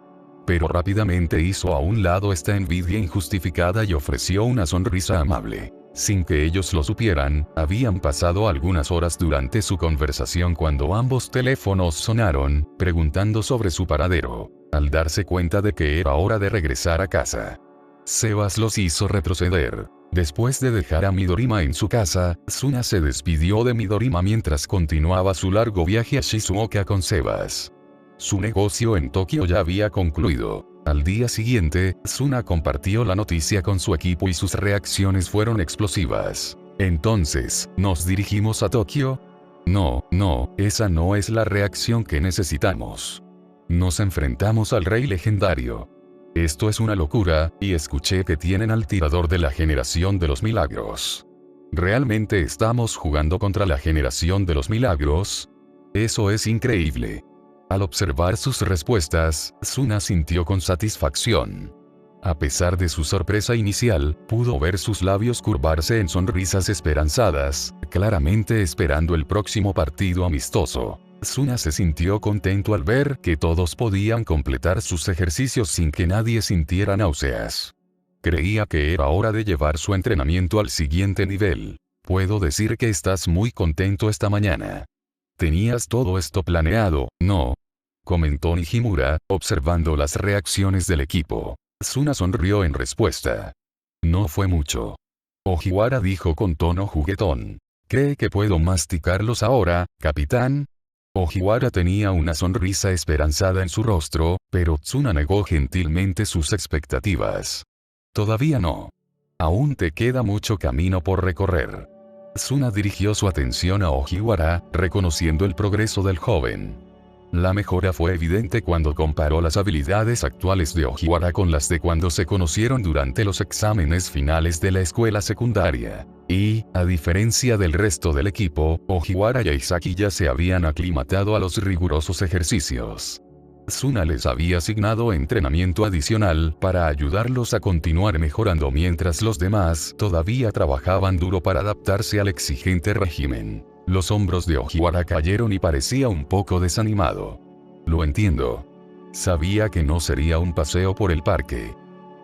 Pero rápidamente hizo a un lado esta envidia injustificada y ofreció una sonrisa amable. Sin que ellos lo supieran, habían pasado algunas horas durante su conversación cuando ambos teléfonos sonaron, preguntando sobre su paradero. Al darse cuenta de que era hora de regresar a casa, Sebas los hizo retroceder. Después de dejar a Midorima en su casa, Tsuna se despidió de Midorima mientras continuaba su largo viaje a Shizuoka con Sebas. Su negocio en Tokio ya había concluido. Al día siguiente, Tsuna compartió la noticia con su equipo y sus reacciones fueron explosivas. ¿Entonces, nos dirigimos a Tokio? No, esa no es la reacción que necesitamos. Nos enfrentamos al rey legendario. Esto es una locura, y escuché que tienen al tirador de la generación de los milagros. ¿Realmente estamos jugando contra la generación de los milagros? Eso es increíble. Al observar sus respuestas, Tsuna sintió con satisfacción. A pesar de su sorpresa inicial, pudo ver sus labios curvarse en sonrisas esperanzadas, claramente esperando el próximo partido amistoso. Tsuna se sintió contento al ver que todos podían completar sus ejercicios sin que nadie sintiera náuseas. Creía que era hora de llevar su entrenamiento al siguiente nivel. Puedo decir que estás muy contento esta mañana. ¿Tenías todo esto planeado, no?, comentó Nijimura, observando las reacciones del equipo. Tsuna sonrió en respuesta. No fue mucho. Ojiwara dijo con tono juguetón. ¿Cree que puedo masticarlos ahora, capitán? Ojiwara tenía una sonrisa esperanzada en su rostro, pero Tsuna negó gentilmente sus expectativas. Todavía no. Aún te queda mucho camino por recorrer. Tsuna dirigió su atención a Ojiwara, reconociendo el progreso del joven. La mejora fue evidente cuando comparó las habilidades actuales de Ojiwara con las de cuando se conocieron durante los exámenes finales de la escuela secundaria. Y, a diferencia del resto del equipo, Ojiwara y Aisaki ya se habían aclimatado a los rigurosos ejercicios. Tsuna les había asignado entrenamiento adicional para ayudarlos a continuar mejorando mientras los demás todavía trabajaban duro para adaptarse al exigente régimen. Los hombros de Ojiwara cayeron y parecía un poco desanimado. Lo entiendo. Sabía que no sería un paseo por el parque.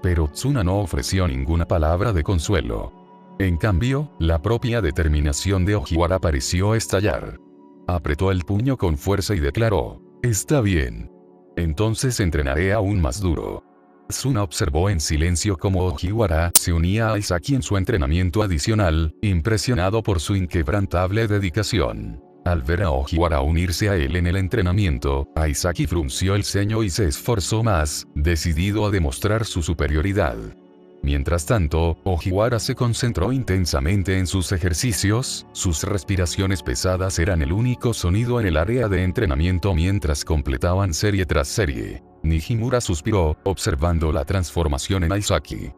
Pero Tsuna no ofreció ninguna palabra de consuelo. En cambio, la propia determinación de Ojiwara pareció estallar. Apretó el puño con fuerza y declaró, «Está bien. Entonces entrenaré aún más duro». Tsuna observó en silencio cómo Ojiwara se unía a Aisaki en su entrenamiento adicional, impresionado por su inquebrantable dedicación. Al ver a Ojiwara unirse a él en el entrenamiento, Aisaki frunció el ceño y se esforzó más, decidido a demostrar su superioridad. Mientras tanto, Ojiwara se concentró intensamente en sus ejercicios, sus respiraciones pesadas eran el único sonido en el área de entrenamiento mientras completaban serie tras serie. Nijimura suspiró, observando la transformación en Aisaki.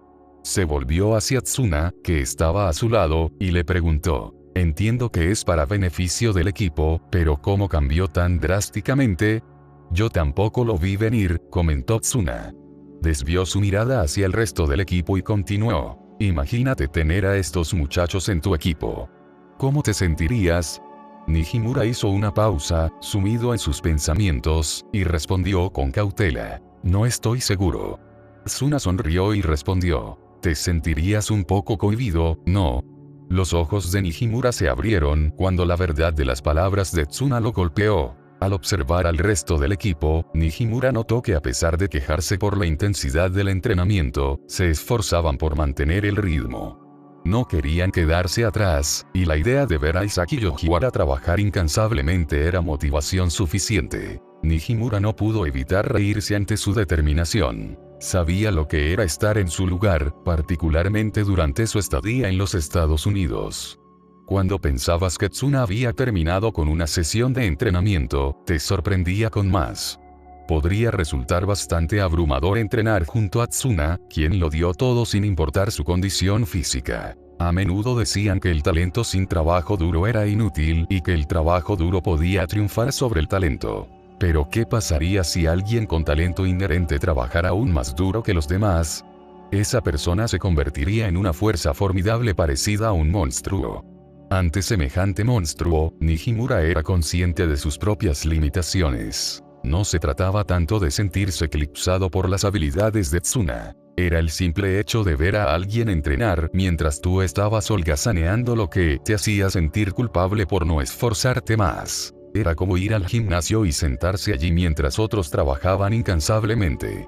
Se volvió hacia Tsuna, que estaba a su lado, y le preguntó, «Entiendo que es para beneficio del equipo, pero ¿cómo cambió tan drásticamente?» «Yo tampoco lo vi venir», comentó Tsuna. Desvió su mirada hacia el resto del equipo y continuó, «Imagínate tener a estos muchachos en tu equipo. ¿Cómo te sentirías?» Nijimura hizo una pausa, sumido en sus pensamientos, y respondió con cautela, «No estoy seguro». Tsuna sonrió y respondió, «Te sentirías un poco cohibido, ¿no?». Los ojos de Nijimura se abrieron cuando la verdad de las palabras de Tsuna lo golpeó. Al observar al resto del equipo, Nijimura notó que a pesar de quejarse por la intensidad del entrenamiento, se esforzaban por mantener el ritmo. No querían quedarse atrás, y la idea de ver a Aisaki y Ojiwara trabajar incansablemente era motivación suficiente. Nijimura no pudo evitar reírse ante su determinación. Sabía lo que era estar en su lugar, particularmente durante su estadía en los Estados Unidos. Cuando pensabas que Tsuna había terminado con una sesión de entrenamiento, te sorprendía con más. Podría resultar bastante abrumador entrenar junto a Tsuna, quien lo dio todo sin importar su condición física. A menudo decían que el talento sin trabajo duro era inútil y que el trabajo duro podía triunfar sobre el talento. Pero ¿qué pasaría si alguien con talento inherente trabajara aún más duro que los demás? Esa persona se convertiría en una fuerza formidable parecida a un monstruo. Ante semejante monstruo, Nijimura era consciente de sus propias limitaciones. No se trataba tanto de sentirse eclipsado por las habilidades de Tsuna. Era el simple hecho de ver a alguien entrenar mientras tú estabas holgazaneando lo que te hacía sentir culpable por no esforzarte más. Era como ir al gimnasio y sentarse allí mientras otros trabajaban incansablemente.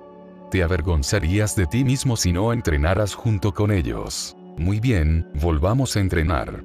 Te avergonzarías de ti mismo si no entrenaras junto con ellos. Muy bien, volvamos a entrenar.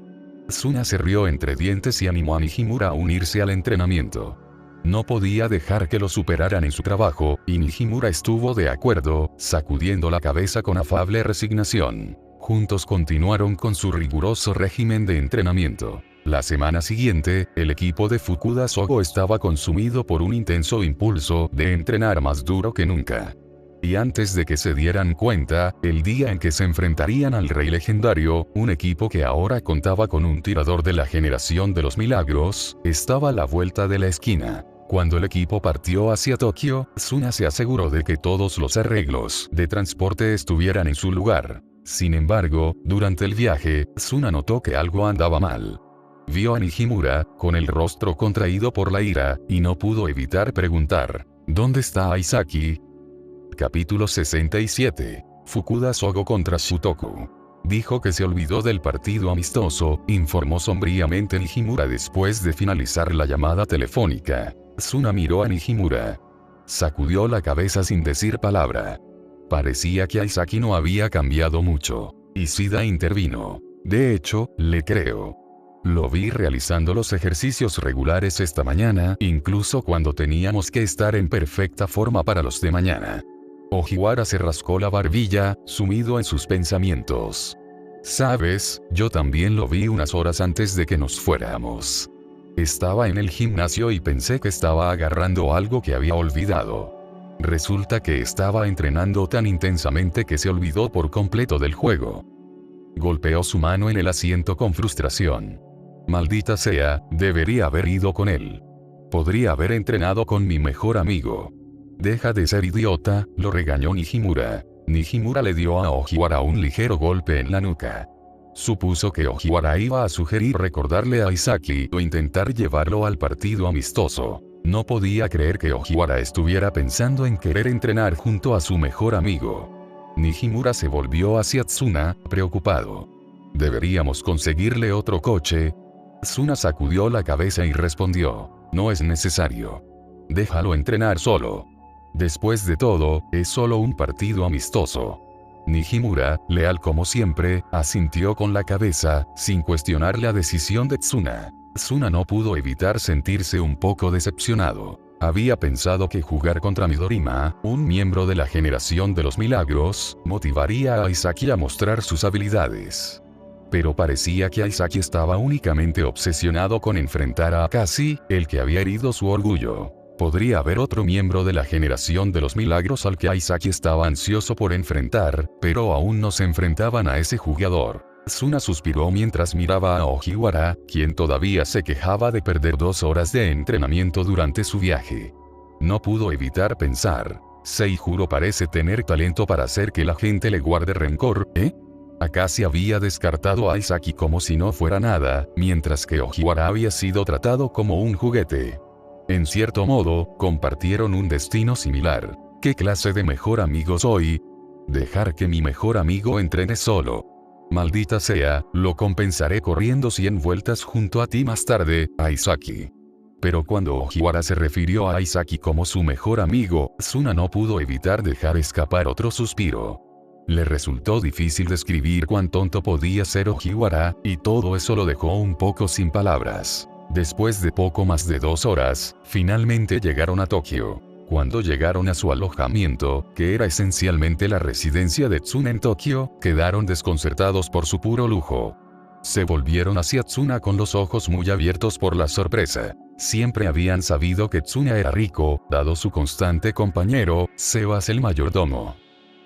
Tsuna se rió entre dientes y animó a Nijimura a unirse al entrenamiento. No podía dejar que lo superaran en su trabajo, y Nijimura estuvo de acuerdo, sacudiendo la cabeza con afable resignación. Juntos continuaron con su riguroso régimen de entrenamiento. La semana siguiente, el equipo de Fukuda Sogo estaba consumido por un intenso impulso de entrenar más duro que nunca. Y antes de que se dieran cuenta, el día en que se enfrentarían al Rey Legendario, un equipo que ahora contaba con un tirador de la generación de los milagros, estaba a la vuelta de la esquina. Cuando el equipo partió hacia Tokio, Tsuna se aseguró de que todos los arreglos de transporte estuvieran en su lugar. Sin embargo, durante el viaje, Tsuna notó que algo andaba mal. Vio a Nijimura, con el rostro contraído por la ira, y no pudo evitar preguntar, ¿dónde está Aisaki? Capítulo 67. Fukuda Sogo contra Shutoku. Dijo que se olvidó del partido amistoso, informó sombríamente Nijimura después de finalizar la llamada telefónica. Tsuna miró a Nijimura. Sacudió la cabeza sin decir palabra. Parecía que Aisaki no había cambiado mucho. Ishida intervino. De hecho, le creo. Lo vi realizando los ejercicios regulares esta mañana, incluso cuando teníamos que estar en perfecta forma para los de mañana. Ojiwara se rascó la barbilla, sumido en sus pensamientos. Sabes, yo también lo vi unas horas antes de que nos fuéramos. Estaba en el gimnasio y pensé que estaba agarrando algo que había olvidado. Resulta que estaba entrenando tan intensamente que se olvidó por completo del juego. Golpeó su mano en el asiento con frustración. Maldita sea, debería haber ido con él. Podría haber entrenado con mi mejor amigo. Deja de ser idiota, lo regañó Nijimura. Nijimura le dio a Ojiwara un ligero golpe en la nuca. Supuso que Ojiwara iba a sugerir recordarle a Isaki o intentar llevarlo al partido amistoso. No podía creer que Ojiwara estuviera pensando en querer entrenar junto a su mejor amigo. Nijimura se volvió hacia Tsuna, preocupado. ¿Deberíamos conseguirle otro coche? Tsuna sacudió la cabeza y respondió, no es necesario. Déjalo entrenar solo. Después de todo, es solo un partido amistoso. Nijimura, leal como siempre, asintió con la cabeza, sin cuestionar la decisión de Tsuna. Tsuna no pudo evitar sentirse un poco decepcionado. Había pensado que jugar contra Midorima, un miembro de la generación de los milagros, motivaría a Aisaki a mostrar sus habilidades. Pero parecía que Aisaki estaba únicamente obsesionado con enfrentar a Akashi, el que había herido su orgullo. Podría haber otro miembro de la generación de los milagros al que Aisaki estaba ansioso por enfrentar, pero aún no se enfrentaban a ese jugador. Tsuna suspiró mientras miraba a Ojiwara, quien todavía se quejaba de perder 2 horas de entrenamiento durante su viaje. No pudo evitar pensar, Seijuro parece tener talento para hacer que la gente le guarde rencor, ¿eh? Akashi había descartado a Aisaki como si no fuera nada, mientras que Ojiwara había sido tratado como un juguete. En cierto modo, compartieron un destino similar. ¿Qué clase de mejor amigo soy? Dejar que mi mejor amigo entrene solo. Maldita sea, lo compensaré corriendo 100 vueltas junto a ti más tarde, Aisaki. Pero cuando Ojiwara se refirió a Aisaki como su mejor amigo, Tsuna no pudo evitar dejar escapar otro suspiro. Le resultó difícil describir cuán tonto podía ser Ojiwara, y todo eso lo dejó un poco sin palabras. Después de poco más de 2 horas, finalmente llegaron a Tokio. Cuando llegaron a su alojamiento, que era esencialmente la residencia de Tsuna en Tokio, quedaron desconcertados por su puro lujo. Se volvieron hacia Tsuna con los ojos muy abiertos por la sorpresa. Siempre habían sabido que Tsuna era rico, dado su constante compañero, Sebas el mayordomo.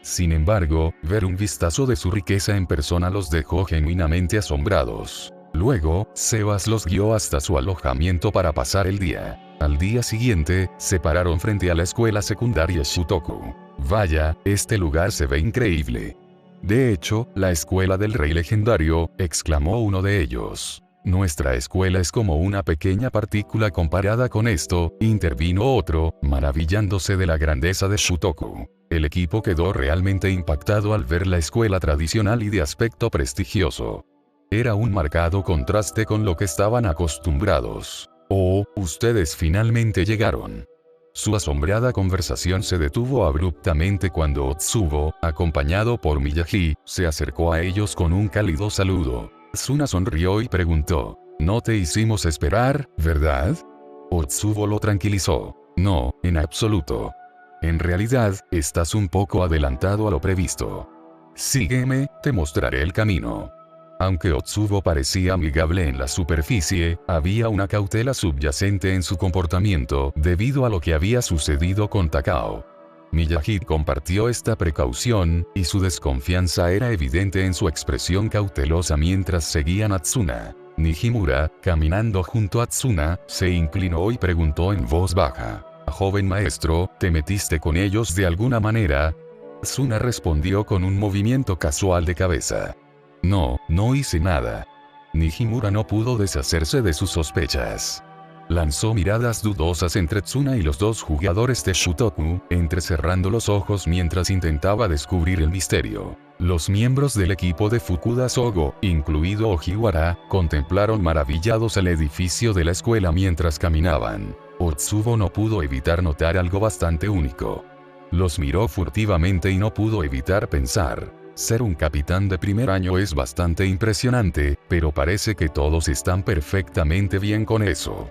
Sin embargo, ver un vistazo de su riqueza en persona los dejó genuinamente asombrados. Luego, Sebas los guió hasta su alojamiento para pasar el día. Al día siguiente, se pararon frente a la escuela secundaria Shutoku. Vaya, este lugar se ve increíble. De hecho, la escuela del Rey Legendario, exclamó uno de ellos. Nuestra escuela es como una pequeña partícula comparada con esto, intervino otro, maravillándose de la grandeza de Shutoku. El equipo quedó realmente impactado al ver la escuela tradicional y de aspecto prestigioso. Era un marcado contraste con lo que estaban acostumbrados. Oh, ustedes finalmente llegaron. Su asombrada conversación se detuvo abruptamente cuando Otsubo, acompañado por Miyagi, se acercó a ellos con un cálido saludo. Tsuna sonrió y preguntó, «No te hicimos esperar, ¿verdad?» Otsubo lo tranquilizó. «No, en absoluto. En realidad, estás un poco adelantado a lo previsto. Sígueme, te mostraré el camino». Aunque Otsubo parecía amigable en la superficie, había una cautela subyacente en su comportamiento debido a lo que había sucedido con Takao. Miyagi compartió esta precaución, y su desconfianza era evidente en su expresión cautelosa mientras seguían a Tsuna. Nijimura, caminando junto a Tsuna, se inclinó y preguntó en voz baja, «Joven maestro, ¿te metiste con ellos de alguna manera?» Tsuna respondió con un movimiento casual de cabeza. «No, no hice nada». Nijimura no pudo deshacerse de sus sospechas. Lanzó miradas dudosas entre Tsuna y los dos jugadores de Shutoku, entrecerrando los ojos mientras intentaba descubrir el misterio. Los miembros del equipo de Fukuda Sogo, incluido Ojiwara, contemplaron maravillados el edificio de la escuela mientras caminaban. Otsubo no pudo evitar notar algo bastante único. Los miró furtivamente y no pudo evitar pensar. Ser un capitán de primer año es bastante impresionante, pero parece que todos están perfectamente bien con eso.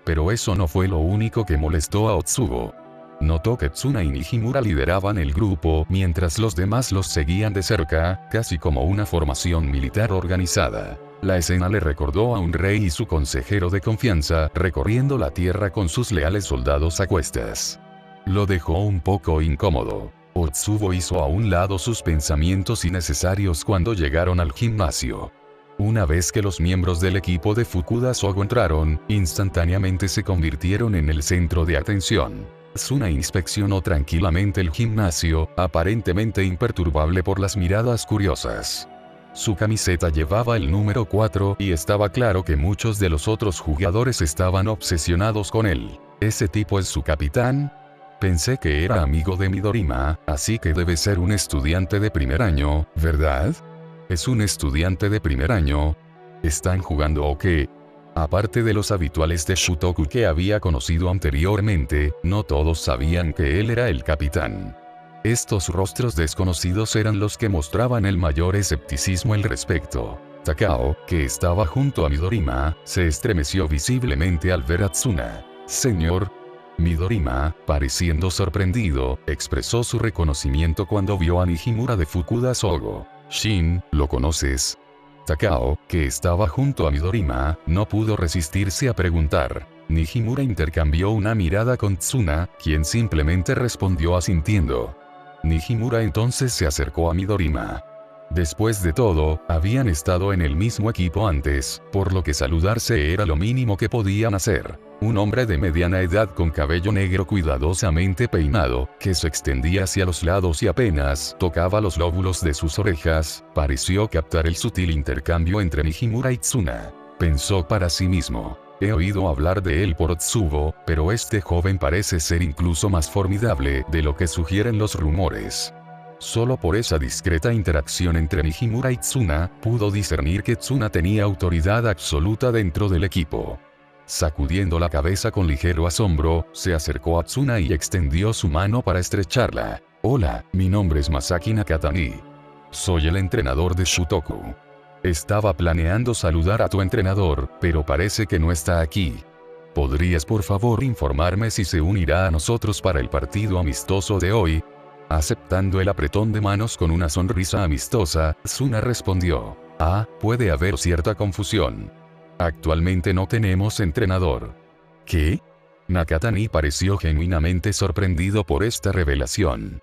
Pero eso no fue lo único que molestó a Otsubo. Notó que Tsuna y Nijimura lideraban el grupo mientras los demás los seguían de cerca, casi como una formación militar organizada. La escena le recordó a un rey y su consejero de confianza recorriendo la tierra con sus leales soldados a cuestas. Lo dejó un poco incómodo. Otsubo hizo a un lado sus pensamientos innecesarios cuando llegaron al gimnasio. Una vez que los miembros del equipo de Fukuda Sogo entraron, instantáneamente se convirtieron en el centro de atención. Tsuna inspeccionó tranquilamente el gimnasio, aparentemente imperturbable por las miradas curiosas. Su camiseta llevaba el número 4 y estaba claro que muchos de los otros jugadores estaban obsesionados con él. ¿Ese tipo es su capitán? Pensé que era amigo de Midorima, así que debe ser un estudiante de primer año, ¿verdad? ¿Es un estudiante de primer año? ¿Están jugando o qué? Aparte de los habituales de Shutoku que había conocido anteriormente, no todos sabían que él era el capitán. Estos rostros desconocidos eran los que mostraban el mayor escepticismo al respecto. Takao, que estaba junto a Midorima, se estremeció visiblemente al ver a Tsuna. «Señor». Midorima, pareciendo sorprendido, expresó su reconocimiento cuando vio a Nijimura de Fukuda Sogo. «Shin, ¿lo conoces?» Takao, que estaba junto a Midorima, no pudo resistirse a preguntar. Nijimura intercambió una mirada con Tsuna, quien simplemente respondió asintiendo. Nijimura entonces se acercó a Midorima. Después de todo, habían estado en el mismo equipo antes, por lo que saludarse era lo mínimo que podían hacer. Un hombre de mediana edad con cabello negro cuidadosamente peinado, que se extendía hacia los lados y apenas tocaba los lóbulos de sus orejas, pareció captar el sutil intercambio entre Nijimura y Tsuna. Pensó para sí mismo. He oído hablar de él por Otsubo, pero este joven parece ser incluso más formidable de lo que sugieren los rumores. Solo por esa discreta interacción entre Nijimura y Tsuna, pudo discernir que Tsuna tenía autoridad absoluta dentro del equipo. Sacudiendo la cabeza con ligero asombro, se acercó a Tsuna y extendió su mano para estrecharla. «Hola, mi nombre es Masaki Nakatani. Soy el entrenador de Shutoku. Estaba planeando saludar a tu entrenador, pero parece que no está aquí. ¿Podrías por favor informarme si se unirá a nosotros para el partido amistoso de hoy?» Aceptando el apretón de manos con una sonrisa amistosa, Tsuna respondió. Puede haber cierta confusión. Actualmente no tenemos entrenador. ¿Qué? Nakatani pareció genuinamente sorprendido por esta revelación.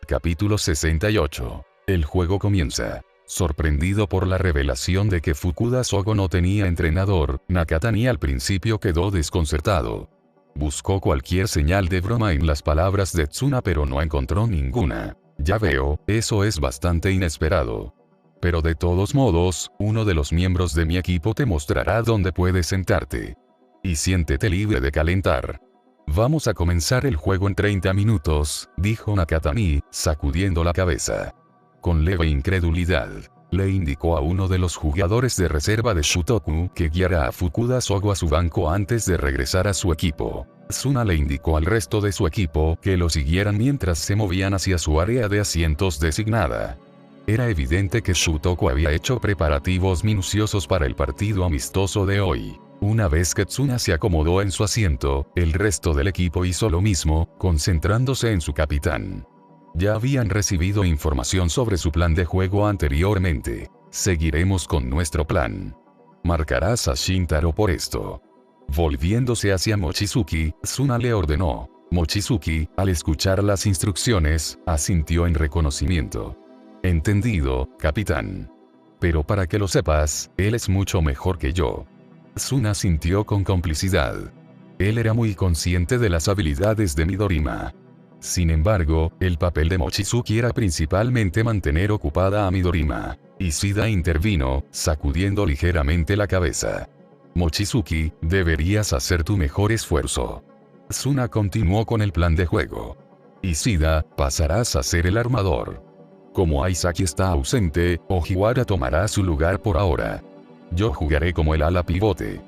Capítulo 68. El juego comienza. Sorprendido por la revelación de que Fukuda Sogo no tenía entrenador, Nakatani al principio quedó desconcertado. Buscó cualquier señal de broma en las palabras de Tsuna pero no encontró ninguna. Ya veo, eso es bastante inesperado. Pero de todos modos, uno de los miembros de mi equipo te mostrará dónde puedes sentarte. Y siéntete libre de calentar. Vamos a comenzar el juego en 30 minutos, dijo Nakatani, sacudiendo la cabeza. Con leve incredulidad, le indicó a uno de los jugadores de reserva de Shutoku que guiara a Fukuda Sogo a su banco antes de regresar a su equipo. Suna le indicó al resto de su equipo que lo siguieran mientras se movían hacia su área de asientos designada. Era evidente que Shutoku había hecho preparativos minuciosos para el partido amistoso de hoy. Una vez que Tsuna se acomodó en su asiento, el resto del equipo hizo lo mismo, concentrándose en su capitán. Ya habían recibido información sobre su plan de juego anteriormente. Seguiremos con nuestro plan. Marcarás a Shintaro por esto. Volviéndose hacia Mochizuki, Tsuna le ordenó. Mochizuki, al escuchar las instrucciones, asintió en reconocimiento. Entendido, capitán. Pero para que lo sepas, él es mucho mejor que yo. Tsuna sintió con complicidad. Él era muy consciente de las habilidades de Midorima. Sin embargo, el papel de Mochizuki era principalmente mantener ocupada a Midorima. Ishida intervino, sacudiendo ligeramente la cabeza. Mochizuki, deberías hacer tu mejor esfuerzo. Tsuna continuó con el plan de juego. Ishida, pasarás a ser el armador. Como Aisaki está ausente, Ojiwara tomará su lugar por ahora. Yo jugaré como el ala pivote.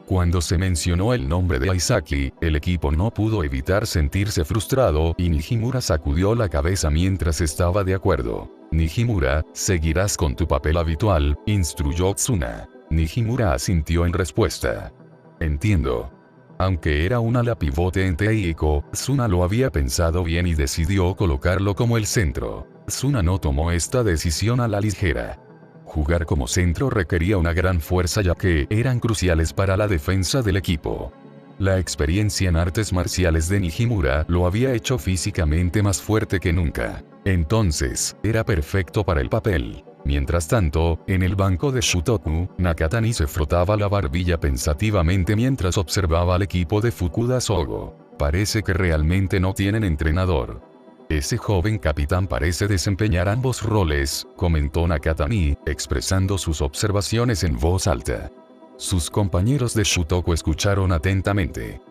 Cuando se mencionó el nombre de Aisaki, el equipo no pudo evitar sentirse frustrado y Nijimura sacudió la cabeza mientras estaba de acuerdo. Nijimura, seguirás con tu papel habitual, instruyó Tsuna. Nijimura asintió en respuesta. Entiendo. Aunque era un ala pivote en Teiko, Tsuna lo había pensado bien y decidió colocarlo como el centro. Tsuna no tomó esta decisión a la ligera. Jugar como centro requería una gran fuerza ya que eran cruciales para la defensa del equipo. La experiencia en artes marciales de Nijimura lo había hecho físicamente más fuerte que nunca. Entonces, era perfecto para el papel. Mientras tanto, en el banco de Shutoku, Nakatani se frotaba la barbilla pensativamente mientras observaba al equipo de Fukuda Sogo. Parece que realmente no tienen entrenador. Ese joven capitán parece desempeñar ambos roles, comentó Nakatani, expresando sus observaciones en voz alta. Sus compañeros de Shutoku escucharon atentamente.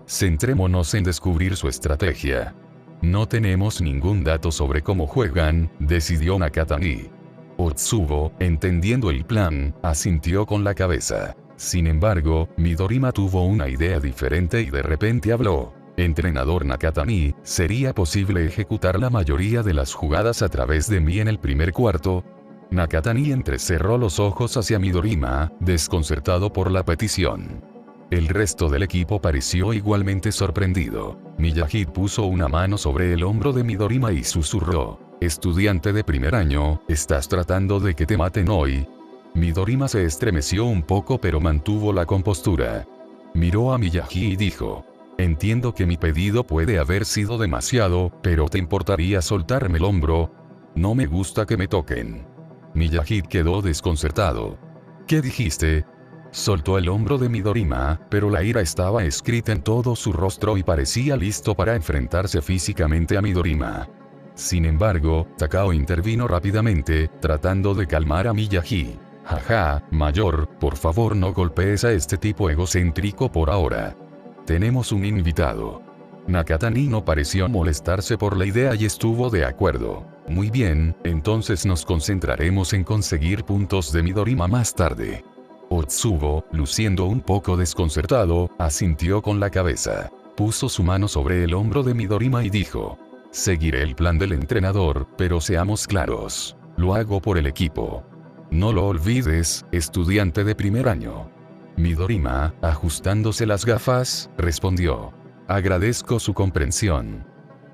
Centrémonos en descubrir su estrategia. No tenemos ningún dato sobre cómo juegan, decidió Nakatani. Otsubo, entendiendo el plan, asintió con la cabeza. Sin embargo, Midorima tuvo una idea diferente y de repente habló. Entrenador Nakatani, ¿sería posible ejecutar la mayoría de las jugadas a través de mí en el primer cuarto? Nakatani entrecerró los ojos hacia Midorima, desconcertado por la petición. El resto del equipo pareció igualmente sorprendido. Miyagi puso una mano sobre el hombro de Midorima y susurró. Estudiante de primer año, ¿estás tratando de que te maten hoy? Midorima se estremeció un poco pero mantuvo la compostura. Miró a Miyagi y dijo. Entiendo que mi pedido puede haber sido demasiado, pero ¿te importaría soltarme el hombro? No me gusta que me toquen. Miyagi quedó desconcertado. ¿Qué dijiste? Soltó el hombro de Midorima, pero la ira estaba escrita en todo su rostro y parecía listo para enfrentarse físicamente a Midorima. Sin embargo, Takao intervino rápidamente, tratando de calmar a Miyagi. Jaja, mayor, por favor no golpees a este tipo egocéntrico por ahora. Tenemos un invitado. Nakatani no pareció molestarse por la idea y estuvo de acuerdo. Muy bien, entonces nos concentraremos en conseguir puntos de Midorima más tarde. Otsubo, luciendo un poco desconcertado, asintió con la cabeza. Puso su mano sobre el hombro de Midorima y dijo. Seguiré el plan del entrenador, pero seamos claros. Lo hago por el equipo. No lo olvides, estudiante de primer año. Midorima, ajustándose las gafas, respondió. Agradezco su comprensión.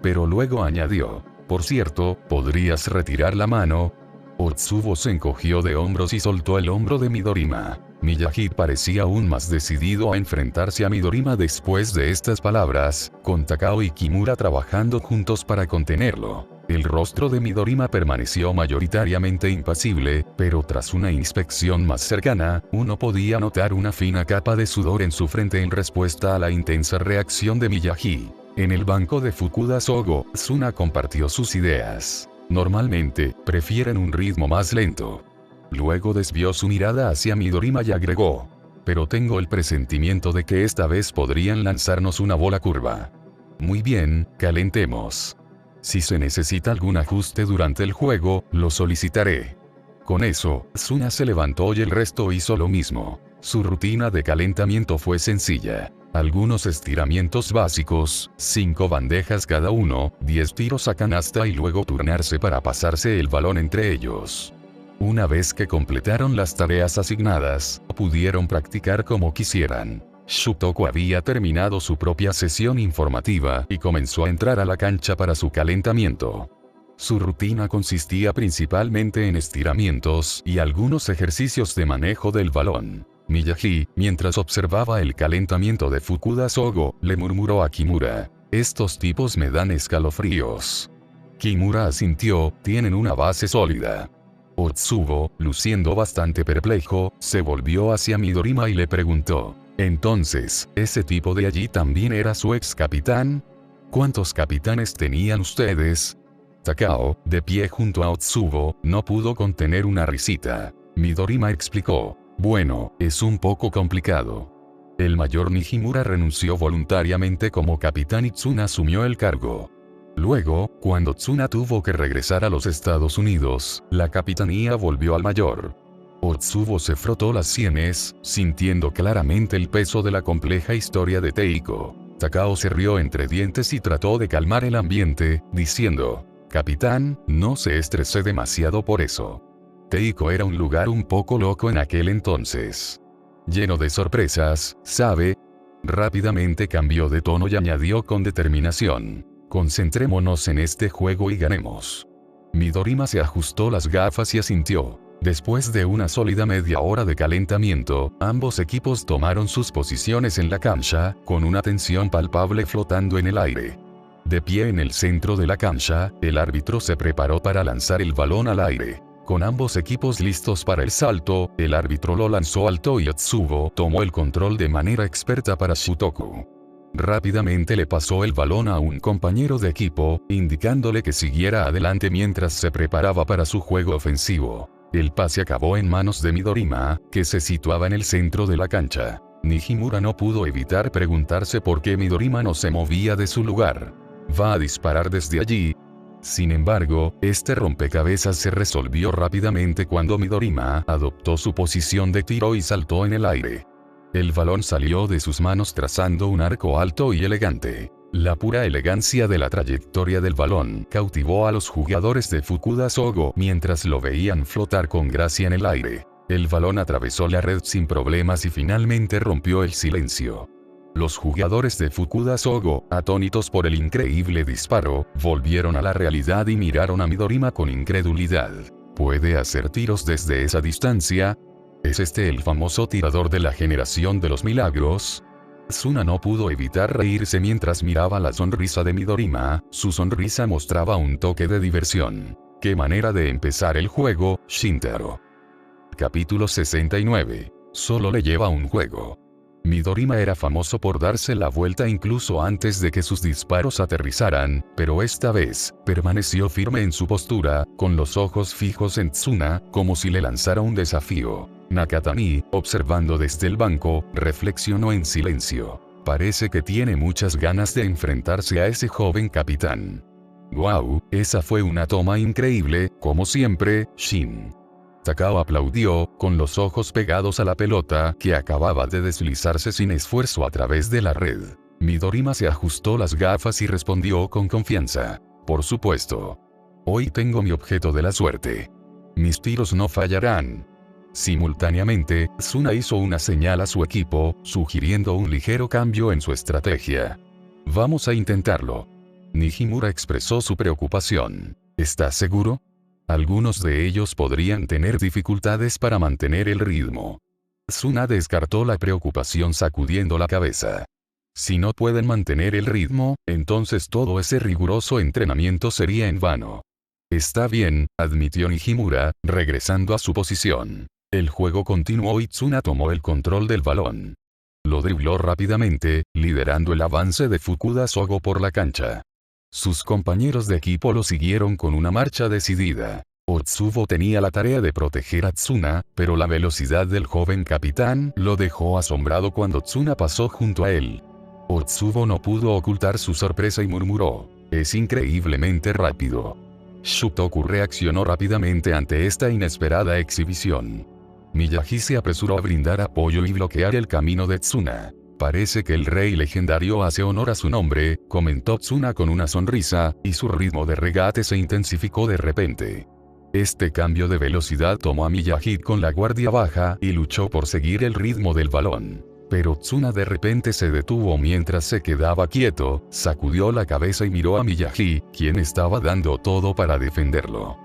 Pero luego añadió. Por cierto, ¿podrías retirar la mano? Otsubo se encogió de hombros y soltó el hombro de Midorima. Miyagi parecía aún más decidido a enfrentarse a Midorima después de estas palabras, con Takao y Kimura trabajando juntos para contenerlo. El rostro de Midorima permaneció mayoritariamente impasible, pero tras una inspección más cercana, uno podía notar una fina capa de sudor en su frente en respuesta a la intensa reacción de Miyagi. En el banco de Fukuda Sogo, Tsuna compartió sus ideas. Normalmente, prefieren un ritmo más lento. Luego desvió su mirada hacia Midorima y agregó. Pero tengo el presentimiento de que esta vez podrían lanzarnos una bola curva. Muy bien, calentemos. Si se necesita algún ajuste durante el juego, lo solicitaré. Con eso, Tsuna se levantó y el resto hizo lo mismo. Su rutina de calentamiento fue sencilla. Algunos estiramientos básicos, 5 bandejas cada uno, 10 tiros a canasta y luego turnarse para pasarse el balón entre ellos. Una vez que completaron las tareas asignadas, pudieron practicar como quisieran. Shutoko había terminado su propia sesión informativa y comenzó a entrar a la cancha para su calentamiento. Su rutina consistía principalmente en estiramientos y algunos ejercicios de manejo del balón. Miyagi, mientras observaba el calentamiento de Fukuda Sogo, le murmuró a Kimura: estos tipos me dan escalofríos. Kimura asintió, tienen una base sólida. Otsubo, luciendo bastante perplejo, se volvió hacia Midorima y le preguntó: entonces, ¿ese tipo de allí también era su ex capitán? ¿Cuántos capitanes tenían ustedes? Takao, de pie junto a Otsubo, no pudo contener una risita. Midorima explicó: bueno, es un poco complicado. El mayor Nijimura renunció voluntariamente como capitán y Tsuna asumió el cargo. Luego, cuando Tsuna tuvo que regresar a los Estados Unidos, la capitanía volvió al mayor. Otsubo se frotó las sienes, sintiendo claramente el peso de la compleja historia de Teiko. Takao se rió entre dientes y trató de calmar el ambiente, diciendo: capitán, no se estrese demasiado por eso. Teiko era un lugar un poco loco en aquel entonces. Lleno de sorpresas, ¿sabe? Rápidamente cambió de tono y añadió con determinación: concentrémonos en este juego y ganemos. Midorima se ajustó las gafas y asintió. Después de una sólida media hora de calentamiento, ambos equipos tomaron sus posiciones en la cancha, con una tensión palpable flotando en el aire. De pie en el centro de la cancha, el árbitro se preparó para lanzar el balón al aire. Con ambos equipos listos para el salto, el árbitro lo lanzó alto y Otsubo tomó el control de manera experta para Shutoko. Rápidamente le pasó el balón a un compañero de equipo, indicándole que siguiera adelante mientras se preparaba para su juego ofensivo. El pase acabó en manos de Midorima, que se situaba en el centro de la cancha. Nijimura no pudo evitar preguntarse por qué Midorima no se movía de su lugar. ¿Va a disparar desde allí? Sin embargo, este rompecabezas se resolvió rápidamente cuando Midorima adoptó su posición de tiro y saltó en el aire. El balón salió de sus manos trazando un arco alto y elegante. La pura elegancia de la trayectoria del balón cautivó a los jugadores de Fukuda Sogo mientras lo veían flotar con gracia en el aire. El balón atravesó la red sin problemas y finalmente rompió el silencio. Los jugadores de Fukuda Sogo, atónitos por el increíble disparo, volvieron a la realidad y miraron a Midorima con incredulidad. ¿Puede hacer tiros desde esa distancia? ¿Es este el famoso tirador de la generación de los milagros? Tsuna no pudo evitar reírse mientras miraba la sonrisa de Midorima. Su sonrisa mostraba un toque de diversión. ¿Qué manera de empezar el juego, Shintaro? Capítulo 69. Solo le lleva un juego. Midorima era famoso por darse la vuelta incluso antes de que sus disparos aterrizaran, pero esta vez, permaneció firme en su postura, con los ojos fijos en Tsuna, como si le lanzara un desafío. Nakatani, observando desde el banco, reflexionó en silencio. Parece que tiene muchas ganas de enfrentarse a ese joven capitán. ¡Guau! Esa fue una toma increíble, como siempre, Shin. Takao aplaudió, con los ojos pegados a la pelota que acababa de deslizarse sin esfuerzo a través de la red. Midorima se ajustó las gafas y respondió con confianza: por supuesto. Hoy tengo mi objeto de la suerte. Mis tiros no fallarán. Simultáneamente, Tsuna hizo una señal a su equipo, sugiriendo un ligero cambio en su estrategia. Vamos a intentarlo. Nijimura expresó su preocupación. ¿Estás seguro? Algunos de ellos podrían tener dificultades para mantener el ritmo. Tsuna descartó la preocupación sacudiendo la cabeza. Si no pueden mantener el ritmo, entonces todo ese riguroso entrenamiento sería en vano. Está bien, admitió Nijimura, regresando a su posición. El juego continuó y Tsuna tomó el control del balón. Lo dribló rápidamente, liderando el avance de Fukuda Sogo por la cancha. Sus compañeros de equipo lo siguieron con una marcha decidida. Otsubo tenía la tarea de proteger a Tsuna, pero la velocidad del joven capitán lo dejó asombrado cuando Tsuna pasó junto a él. Otsubo no pudo ocultar su sorpresa y murmuró: «Es increíblemente rápido». Shutoku reaccionó rápidamente ante esta inesperada exhibición. Miyagi se apresuró a brindar apoyo y bloquear el camino de Tsuna. «Parece que el rey legendario hace honor a su nombre», comentó Tsuna con una sonrisa, y su ritmo de regate se intensificó de repente. Este cambio de velocidad tomó a Miyagi con la guardia baja y luchó por seguir el ritmo del balón. Pero Tsuna de repente se detuvo mientras se quedaba quieto, sacudió la cabeza y miró a Miyagi, quien estaba dando todo para defenderlo.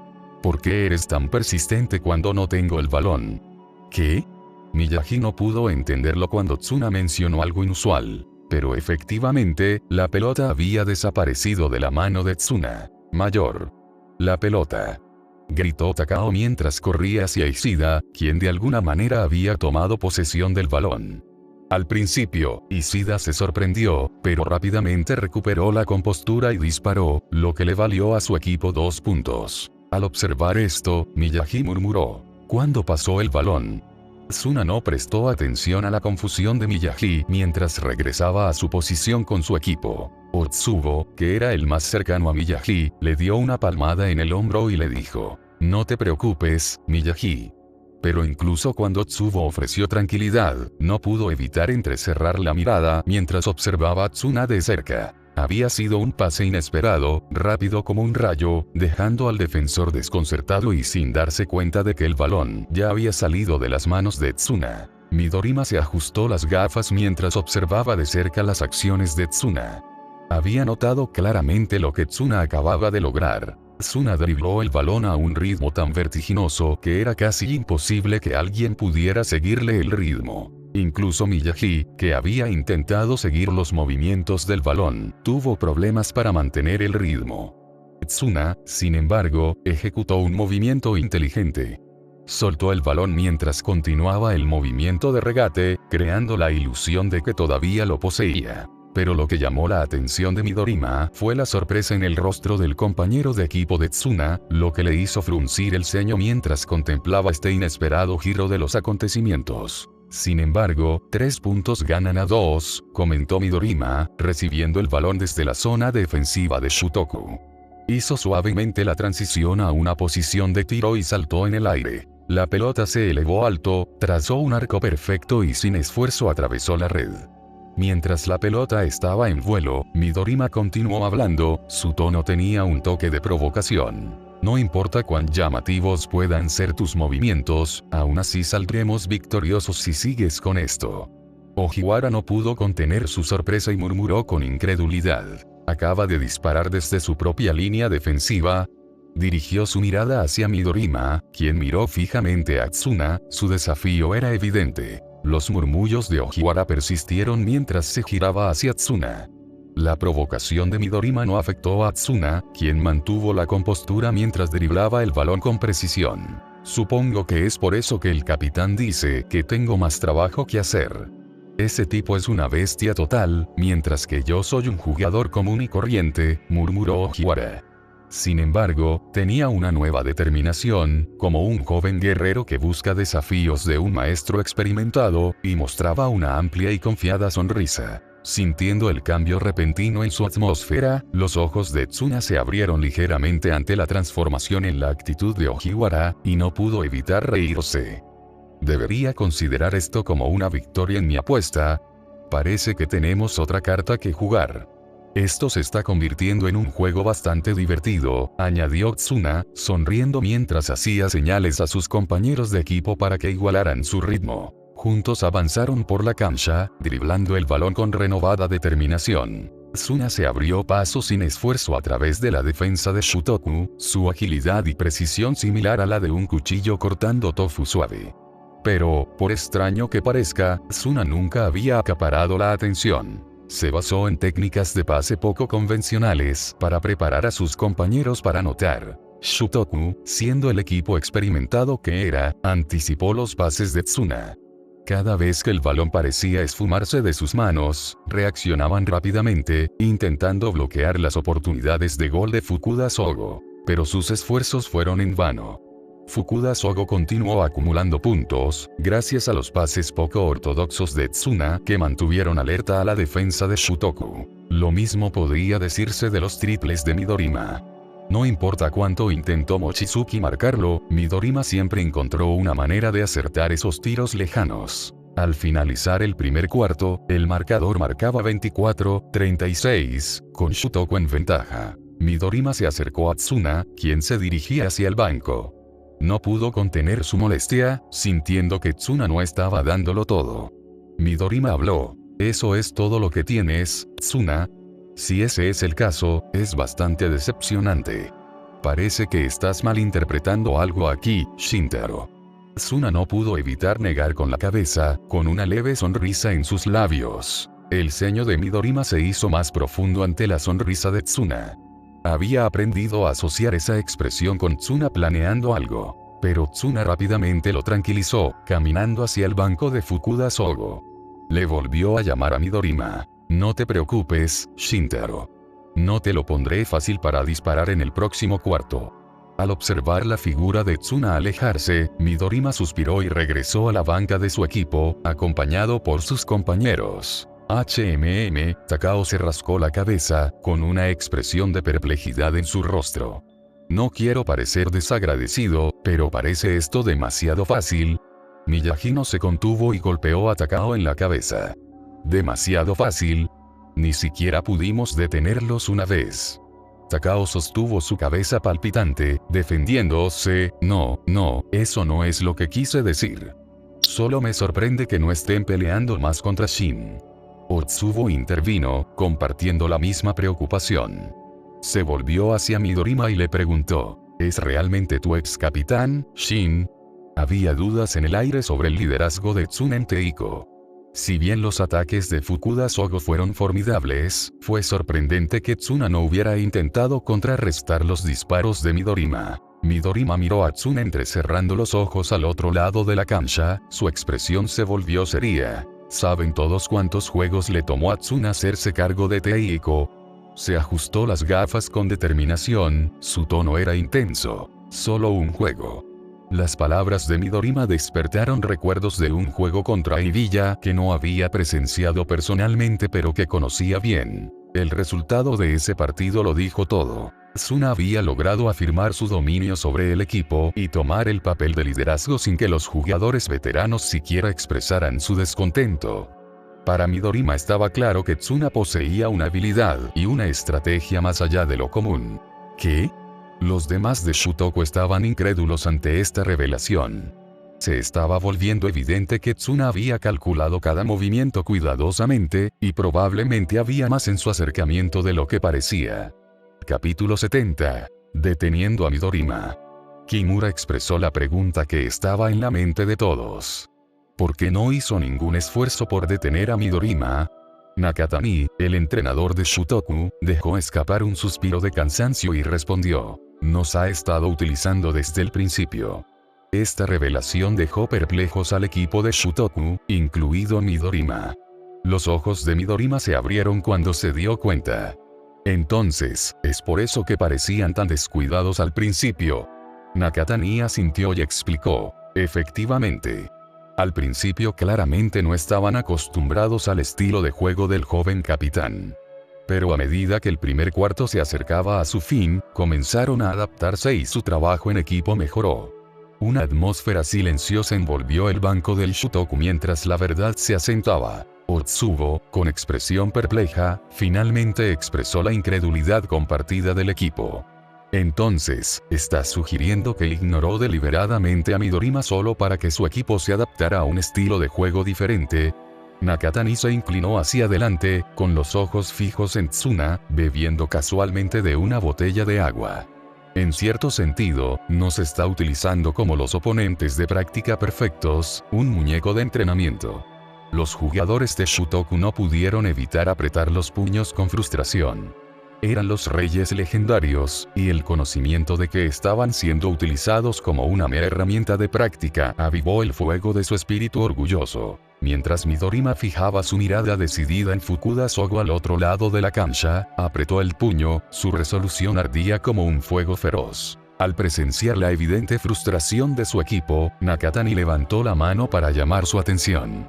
«¿Por qué eres tan persistente cuando no tengo el balón?» «¿Qué?». Miyagi no pudo entenderlo cuando Tsuna mencionó algo inusual. Pero efectivamente, la pelota había desaparecido de la mano de Tsuna. «Mayor. La pelota», gritó Takao mientras corría hacia Ishida, quien de alguna manera había tomado posesión del balón. Al principio, Ishida se sorprendió, pero rápidamente recuperó la compostura y disparó, lo que le valió a su equipo 2 puntos. Al observar esto, Miyagi murmuró: «¿Cuándo pasó el balón?». Tsuna no prestó atención a la confusión de Miyagi mientras regresaba a su posición con su equipo. Otsubo, que era el más cercano a Miyagi, le dio una palmada en el hombro y le dijo: «No te preocupes, Miyagi». Pero incluso cuando Otsubo ofreció tranquilidad, no pudo evitar entrecerrar la mirada mientras observaba a Tsuna de cerca. Había sido un pase inesperado, rápido como un rayo, dejando al defensor desconcertado y sin darse cuenta de que el balón ya había salido de las manos de Tsuna. Midorima se ajustó las gafas mientras observaba de cerca las acciones de Tsuna. Había notado claramente lo que Tsuna acababa de lograr. Tsuna dribló el balón a un ritmo tan vertiginoso que era casi imposible que alguien pudiera seguirle el ritmo. Incluso Miyagi, que había intentado seguir los movimientos del balón, tuvo problemas para mantener el ritmo. Tsuna, sin embargo, ejecutó un movimiento inteligente. Soltó el balón mientras continuaba el movimiento de regate, creando la ilusión de que todavía lo poseía. Pero lo que llamó la atención de Midorima fue la sorpresa en el rostro del compañero de equipo de Tsuna, lo que le hizo fruncir el ceño mientras contemplaba este inesperado giro de los acontecimientos. «Sin embargo, 3 puntos ganan a 2, comentó Midorima, recibiendo el balón desde la zona defensiva de Shutoku. Hizo suavemente la transición a una posición de tiro y saltó en el aire. La pelota se elevó alto, trazó un arco perfecto y sin esfuerzo atravesó la red. Mientras la pelota estaba en vuelo, Midorima continuó hablando, su tono tenía un toque de provocación. «No importa cuán llamativos puedan ser tus movimientos, aún así saldremos victoriosos si sigues con esto». Ojiwara no pudo contener su sorpresa y murmuró con incredulidad: «¿Acaba de disparar desde su propia línea defensiva?». Dirigió su mirada hacia Midorima, quien miró fijamente a Tsuna, su desafío era evidente. Los murmullos de Ojiwara persistieron mientras se giraba hacia Tsuna. La provocación de Midorima no afectó a Tsuna, quien mantuvo la compostura mientras driblaba el balón con precisión. «Supongo que es por eso que el capitán dice que tengo más trabajo que hacer. Ese tipo es una bestia total, mientras que yo soy un jugador común y corriente», murmuró Ojiwara. Sin embargo, tenía una nueva determinación, como un joven guerrero que busca desafíos de un maestro experimentado, y mostraba una amplia y confiada sonrisa. Sintiendo el cambio repentino en su atmósfera, los ojos de Tsuna se abrieron ligeramente ante la transformación en la actitud de Ojiwara, y no pudo evitar reírse. «Debería considerar esto como una victoria en mi apuesta. Parece que tenemos otra carta que jugar. Esto se está convirtiendo en un juego bastante divertido», añadió Tsuna, sonriendo mientras hacía señales a sus compañeros de equipo para que igualaran su ritmo. Juntos avanzaron por la cancha, driblando el balón con renovada determinación. Tsuna se abrió paso sin esfuerzo a través de la defensa de Shutoku, su agilidad y precisión similar a la de un cuchillo cortando tofu suave. Pero, por extraño que parezca, Tsuna nunca había acaparado la atención. Se basó en técnicas de pase poco convencionales para preparar a sus compañeros para anotar. Shutoku, siendo el equipo experimentado que era, anticipó los pases de Tsuna. Cada vez que el balón parecía esfumarse de sus manos, reaccionaban rápidamente, intentando bloquear las oportunidades de gol de Fukuda Sogo. Pero sus esfuerzos fueron en vano. Fukuda Sogo continuó acumulando puntos, gracias a los pases poco ortodoxos de Tsuna que mantuvieron alerta a la defensa de Shutoku. Lo mismo podría decirse de los triples de Midorima. No importa cuánto intentó Mochizuki marcarlo, Midorima siempre encontró una manera de acertar esos tiros lejanos. Al finalizar el primer cuarto, el marcador marcaba 24-36, con Shutoku en ventaja. Midorima se acercó a Tsuna, quien se dirigía hacia el banco. No pudo contener su molestia, sintiendo que Tsuna no estaba dándolo todo. Midorima habló. ¿Eso es todo lo que tienes, Tsuna? Si ese es el caso, es bastante decepcionante. Parece que estás malinterpretando algo aquí, Shintaro. Tsuna no pudo evitar negar con la cabeza, con una leve sonrisa en sus labios. El ceño de Midorima se hizo más profundo ante la sonrisa de Tsuna. Había aprendido a asociar esa expresión con Tsuna planeando algo. Pero Tsuna rápidamente lo tranquilizó, caminando hacia el banco de Fukuda Sogo. Le volvió a llamar a Midorima. No te preocupes, Shintaro. No te lo pondré fácil para disparar en el próximo cuarto. Al observar la figura de Tsuna alejarse, Midorima suspiró y regresó a la banca de su equipo, acompañado por sus compañeros. Takao se rascó la cabeza, con una expresión de perplejidad en su rostro. No quiero parecer desagradecido, pero parece esto demasiado fácil. Miyagi se contuvo y golpeó a Takao en la cabeza. ¿Demasiado fácil? Ni siquiera pudimos detenerlos una vez. Takao sostuvo su cabeza palpitante, defendiéndose. No, eso no es lo que quise decir. Solo me sorprende que no estén peleando más contra Shin. Otsubo intervino, compartiendo la misma preocupación. Se volvió hacia Midorima y le preguntó, ¿es realmente tu ex capitán, Shin? Había dudas en el aire sobre el liderazgo de Tsunen Teiko. Si bien los ataques de Fukuda Sogo fueron formidables, fue sorprendente que Tsuna no hubiera intentado contrarrestar los disparos de Midorima. Midorima miró a Tsuna entrecerrando los ojos al otro lado de la cancha, su expresión se volvió seria. ¿Saben todos cuántos juegos le tomó a Tsuna hacerse cargo de Teiko? Se ajustó las gafas con determinación, su tono era intenso. Solo un juego. Las palabras de Midorima despertaron recuerdos de un juego contra Ibiya que no había presenciado personalmente pero que conocía bien. El resultado de ese partido lo dijo todo. Tsuna había logrado afirmar su dominio sobre el equipo y tomar el papel de liderazgo sin que los jugadores veteranos siquiera expresaran su descontento. Para Midorima estaba claro que Tsuna poseía una habilidad y una estrategia más allá de lo común. ¿Qué? Los demás de Shutoku estaban incrédulos ante esta revelación. Se estaba volviendo evidente que Tsuna había calculado cada movimiento cuidadosamente, y probablemente había más en su acercamiento de lo que parecía. Capítulo 70. Deteniendo a Midorima. Kimura expresó la pregunta que estaba en la mente de todos. ¿Por qué no hizo ningún esfuerzo por detener a Midorima? Nakatani, el entrenador de Shutoku, dejó escapar un suspiro de cansancio y respondió. Nos ha estado utilizando desde el principio. Esta revelación dejó perplejos al equipo de Shutoku, incluido Midorima. Los ojos de Midorima se abrieron cuando se dio cuenta. Entonces, ¿es por eso que parecían tan descuidados al principio? Nakatani asintió y explicó. Efectivamente. Al principio claramente no estaban acostumbrados al estilo de juego del joven capitán. Pero a medida que el primer cuarto se acercaba a su fin, comenzaron a adaptarse y su trabajo en equipo mejoró. Una atmósfera silenciosa envolvió el banco del Shutoku mientras la verdad se asentaba. Otsubo, con expresión perpleja, finalmente expresó la incredulidad compartida del equipo. Entonces, ¿estás sugiriendo que ignoró deliberadamente a Midorima solo para que su equipo se adaptara a un estilo de juego diferente? Nakatani se inclinó hacia adelante, con los ojos fijos en Tsuna, bebiendo casualmente de una botella de agua. En cierto sentido, nos está utilizando como los oponentes de práctica perfectos, un muñeco de entrenamiento. Los jugadores de Shutoku no pudieron evitar apretar los puños con frustración. Eran los reyes legendarios, y el conocimiento de que estaban siendo utilizados como una mera herramienta de práctica avivó el fuego de su espíritu orgulloso. Mientras Midorima fijaba su mirada decidida en Fukuda Sogo al otro lado de la cancha, apretó el puño, su resolución ardía como un fuego feroz. Al presenciar la evidente frustración de su equipo, Nakatani levantó la mano para llamar su atención.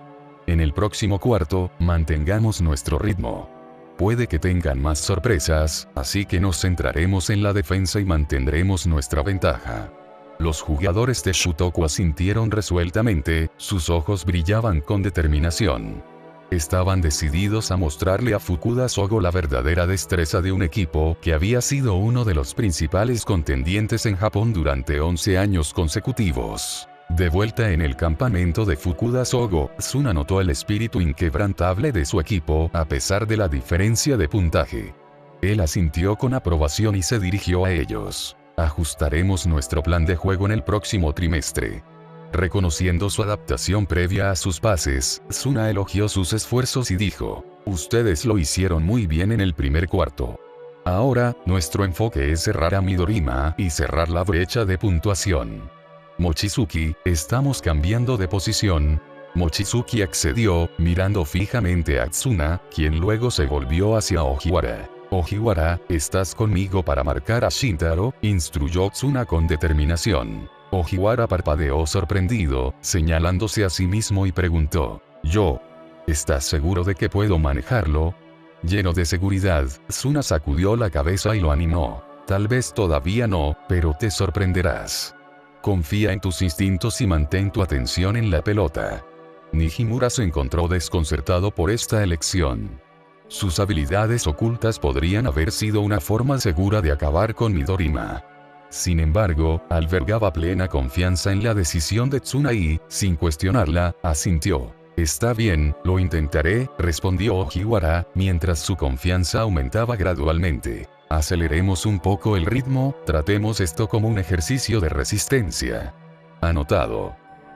En el próximo cuarto, mantengamos nuestro ritmo. Puede que tengan más sorpresas, así que nos centraremos en la defensa y mantendremos nuestra ventaja. Los jugadores de Shutoku asintieron resueltamente, sus ojos brillaban con determinación. Estaban decididos a mostrarle a Fukuda Sogo la verdadera destreza de un equipo que había sido uno de los principales contendientes en Japón durante 11 años consecutivos. De vuelta en el campamento de Fukuda Sogo, Tsuna notó el espíritu inquebrantable de su equipo a pesar de la diferencia de puntaje. Él asintió con aprobación y se dirigió a ellos. Ajustaremos nuestro plan de juego en el próximo trimestre. Reconociendo su adaptación previa a sus pases, Tsuna elogió sus esfuerzos y dijo: ustedes lo hicieron muy bien en el primer cuarto. Ahora, nuestro enfoque es cerrar a Midorima y cerrar la brecha de puntuación. Mochizuki, estamos cambiando de posición. Mochizuki accedió, mirando fijamente a Tsuna, quien luego se volvió hacia Ojiwara. Ojiwara, ¿estás conmigo para marcar a Shintaro?, instruyó Tsuna con determinación. Ojiwara parpadeó sorprendido, señalándose a sí mismo y preguntó: ¿yo? ¿Estás seguro de que puedo manejarlo? Lleno de seguridad, Tsuna sacudió la cabeza y lo animó. Tal vez todavía no, pero te sorprenderás. Confía en tus instintos y mantén tu atención en la pelota. Nijimura se encontró desconcertado por esta elección. Sus habilidades ocultas podrían haber sido una forma segura de acabar con Midorima. Sin embargo, albergaba plena confianza en la decisión de Tsuna y, sin cuestionarla, asintió. Está bien, lo intentaré, respondió Ojiwara, mientras su confianza aumentaba gradualmente. Aceleremos un poco el ritmo, tratemos esto como un ejercicio de resistencia. Anotado.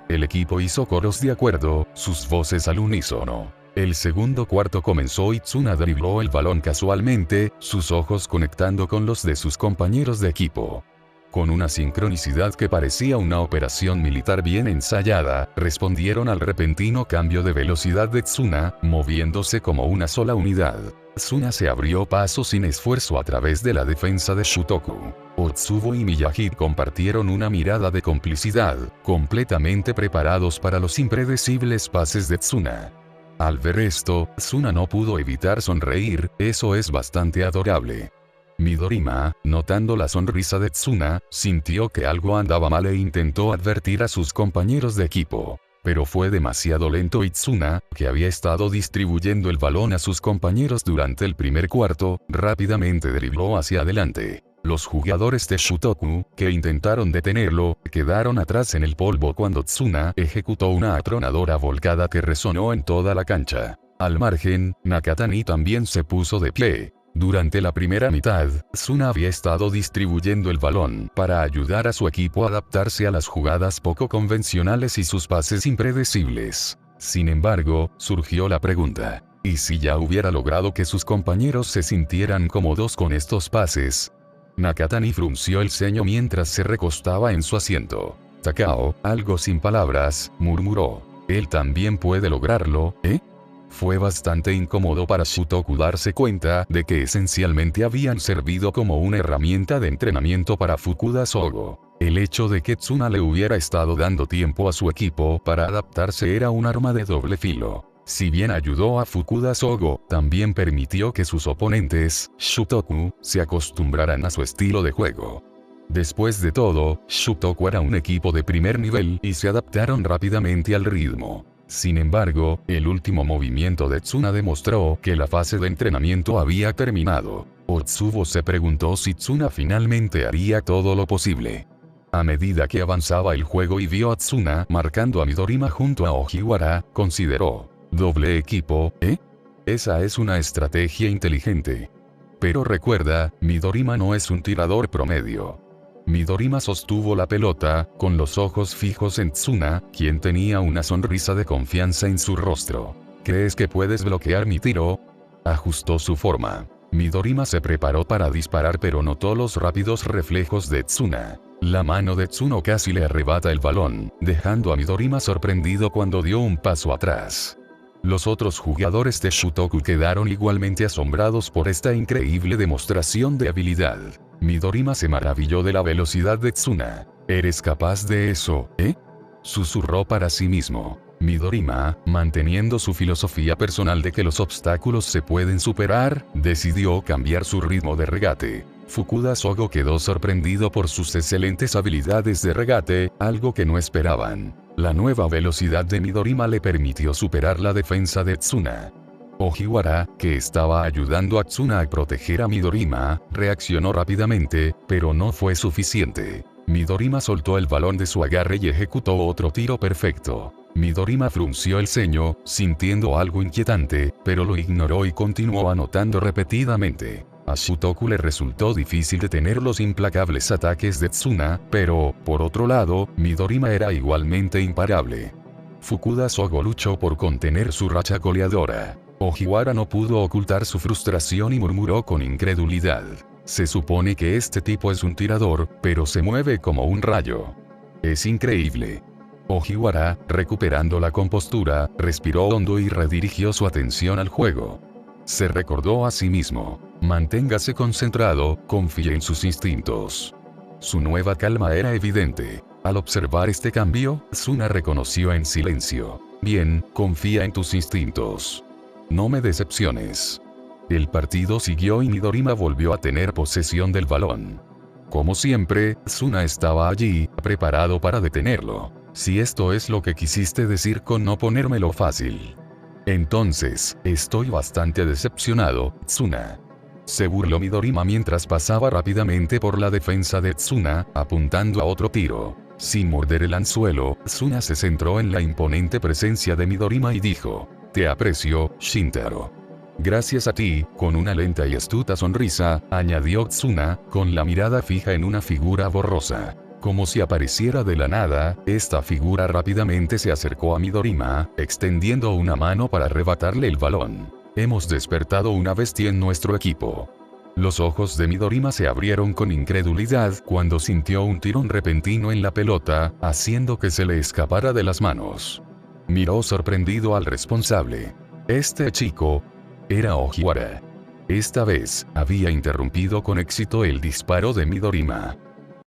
El equipo hizo coros de acuerdo, sus voces al unísono. El segundo cuarto comenzó y Tsuna dribló el balón casualmente, sus ojos conectando con los de sus compañeros de equipo. Con una sincronicidad que parecía una operación militar bien ensayada, respondieron al repentino cambio de velocidad de Tsuna, moviéndose como una sola unidad. Tsuna se abrió paso sin esfuerzo a través de la defensa de Shutoku. Otsubo y Miyagi compartieron una mirada de complicidad, completamente preparados para los impredecibles pases de Tsuna. Al ver esto, Tsuna no pudo evitar sonreír, eso es bastante adorable. Midorima, notando la sonrisa de Tsuna, sintió que algo andaba mal e intentó advertir a sus compañeros de equipo. Pero fue demasiado lento y Tsuna, que había estado distribuyendo el balón a sus compañeros durante el primer cuarto, rápidamente dribló hacia adelante. Los jugadores de Shutoku, que intentaron detenerlo, quedaron atrás en el polvo cuando Tsuna ejecutó una atronadora volcada que resonó en toda la cancha. Al margen, Nakatani también se puso de pie. Durante la primera mitad, Tsuna había estado distribuyendo el balón para ayudar a su equipo a adaptarse a las jugadas poco convencionales y sus pases impredecibles. Sin embargo, surgió la pregunta: ¿y si ya hubiera logrado que sus compañeros se sintieran cómodos con estos pases? Nakatani frunció el ceño mientras se recostaba en su asiento. Takao, algo sin palabras, murmuró: ¿él también puede lograrlo, eh? Fue bastante incómodo para Shutoku darse cuenta de que esencialmente habían servido como una herramienta de entrenamiento para Fukuda Sogo. El hecho de que Tsuna le hubiera estado dando tiempo a su equipo para adaptarse era un arma de doble filo. Si bien ayudó a Fukuda Sogo, también permitió que sus oponentes, Shutoku, se acostumbraran a su estilo de juego. Después de todo, Shutoku era un equipo de primer nivel y se adaptaron rápidamente al ritmo. Sin embargo, el último movimiento de Tsuna demostró que la fase de entrenamiento había terminado. Otsubo se preguntó si Tsuna finalmente haría todo lo posible. A medida que avanzaba el juego y vio a Tsuna marcando a Midorima junto a Ojiwara, consideró: ¿doble equipo, eh? Esa es una estrategia inteligente. Pero recuerda, Midorima no es un tirador promedio. Midorima sostuvo la pelota, con los ojos fijos en Tsuna, quien tenía una sonrisa de confianza en su rostro. ¿Crees que puedes bloquear mi tiro? Ajustó su forma. Midorima se preparó para disparar pero notó los rápidos reflejos de Tsuna. La mano de Tsuno casi le arrebata el balón, dejando a Midorima sorprendido cuando dio un paso atrás. Los otros jugadores de Shutoku quedaron igualmente asombrados por esta increíble demostración de habilidad. Midorima se maravilló de la velocidad de Tsuna. ¿Eres capaz de eso, susurró para sí mismo. Midorima, manteniendo su filosofía personal de que los obstáculos se pueden superar, decidió cambiar su ritmo de regate. Fukuda Sogo quedó sorprendido por sus excelentes habilidades de regate, algo que no esperaban. La nueva velocidad de Midorima le permitió superar la defensa de Tsuna. Ojiwara, que estaba ayudando a Tsuna a proteger a Midorima, reaccionó rápidamente, pero no fue suficiente. Midorima soltó el balón de su agarre y ejecutó otro tiro perfecto. Midorima frunció el ceño, sintiendo algo inquietante, pero lo ignoró y continuó anotando repetidamente. A Shutoku le resultó difícil detener los implacables ataques de Tsuna, pero, por otro lado, Midorima era igualmente imparable. Fukuda Sogo luchó por contener su racha goleadora. Ojiwara no pudo ocultar su frustración y murmuró con incredulidad. Se supone que este tipo es un tirador, pero se mueve como un rayo. Es increíble. Ojiwara, recuperando la compostura, respiró hondo y redirigió su atención al juego. Se recordó a sí mismo. Manténgase concentrado, confíe en sus instintos. Su nueva calma era evidente. Al observar este cambio, Tsuna reconoció en silencio. Bien, confía en tus instintos. No me decepciones. El partido siguió y Midorima volvió a tener posesión del balón. Como siempre, Tsuna estaba allí, preparado para detenerlo. Si esto es lo que quisiste decir con no ponérmelo fácil. Entonces, estoy bastante decepcionado, Tsuna. Se burló Midorima mientras pasaba rápidamente por la defensa de Tsuna, apuntando a otro tiro. Sin morder el anzuelo, Tsuna se centró en la imponente presencia de Midorima y dijo: «Te aprecio, Shintaro». «Gracias a ti», con una lenta y astuta sonrisa, añadió Tsuna, con la mirada fija en una figura borrosa. Como si apareciera de la nada, esta figura rápidamente se acercó a Midorima, extendiendo una mano para arrebatarle el balón. «Hemos despertado una bestia en nuestro equipo». Los ojos de Midorima se abrieron con incredulidad cuando sintió un tirón repentino en la pelota, haciendo que se le escapara de las manos. Miró sorprendido al responsable. Este chico era Ojiwara. Esta vez, había interrumpido con éxito el disparo de Midorima.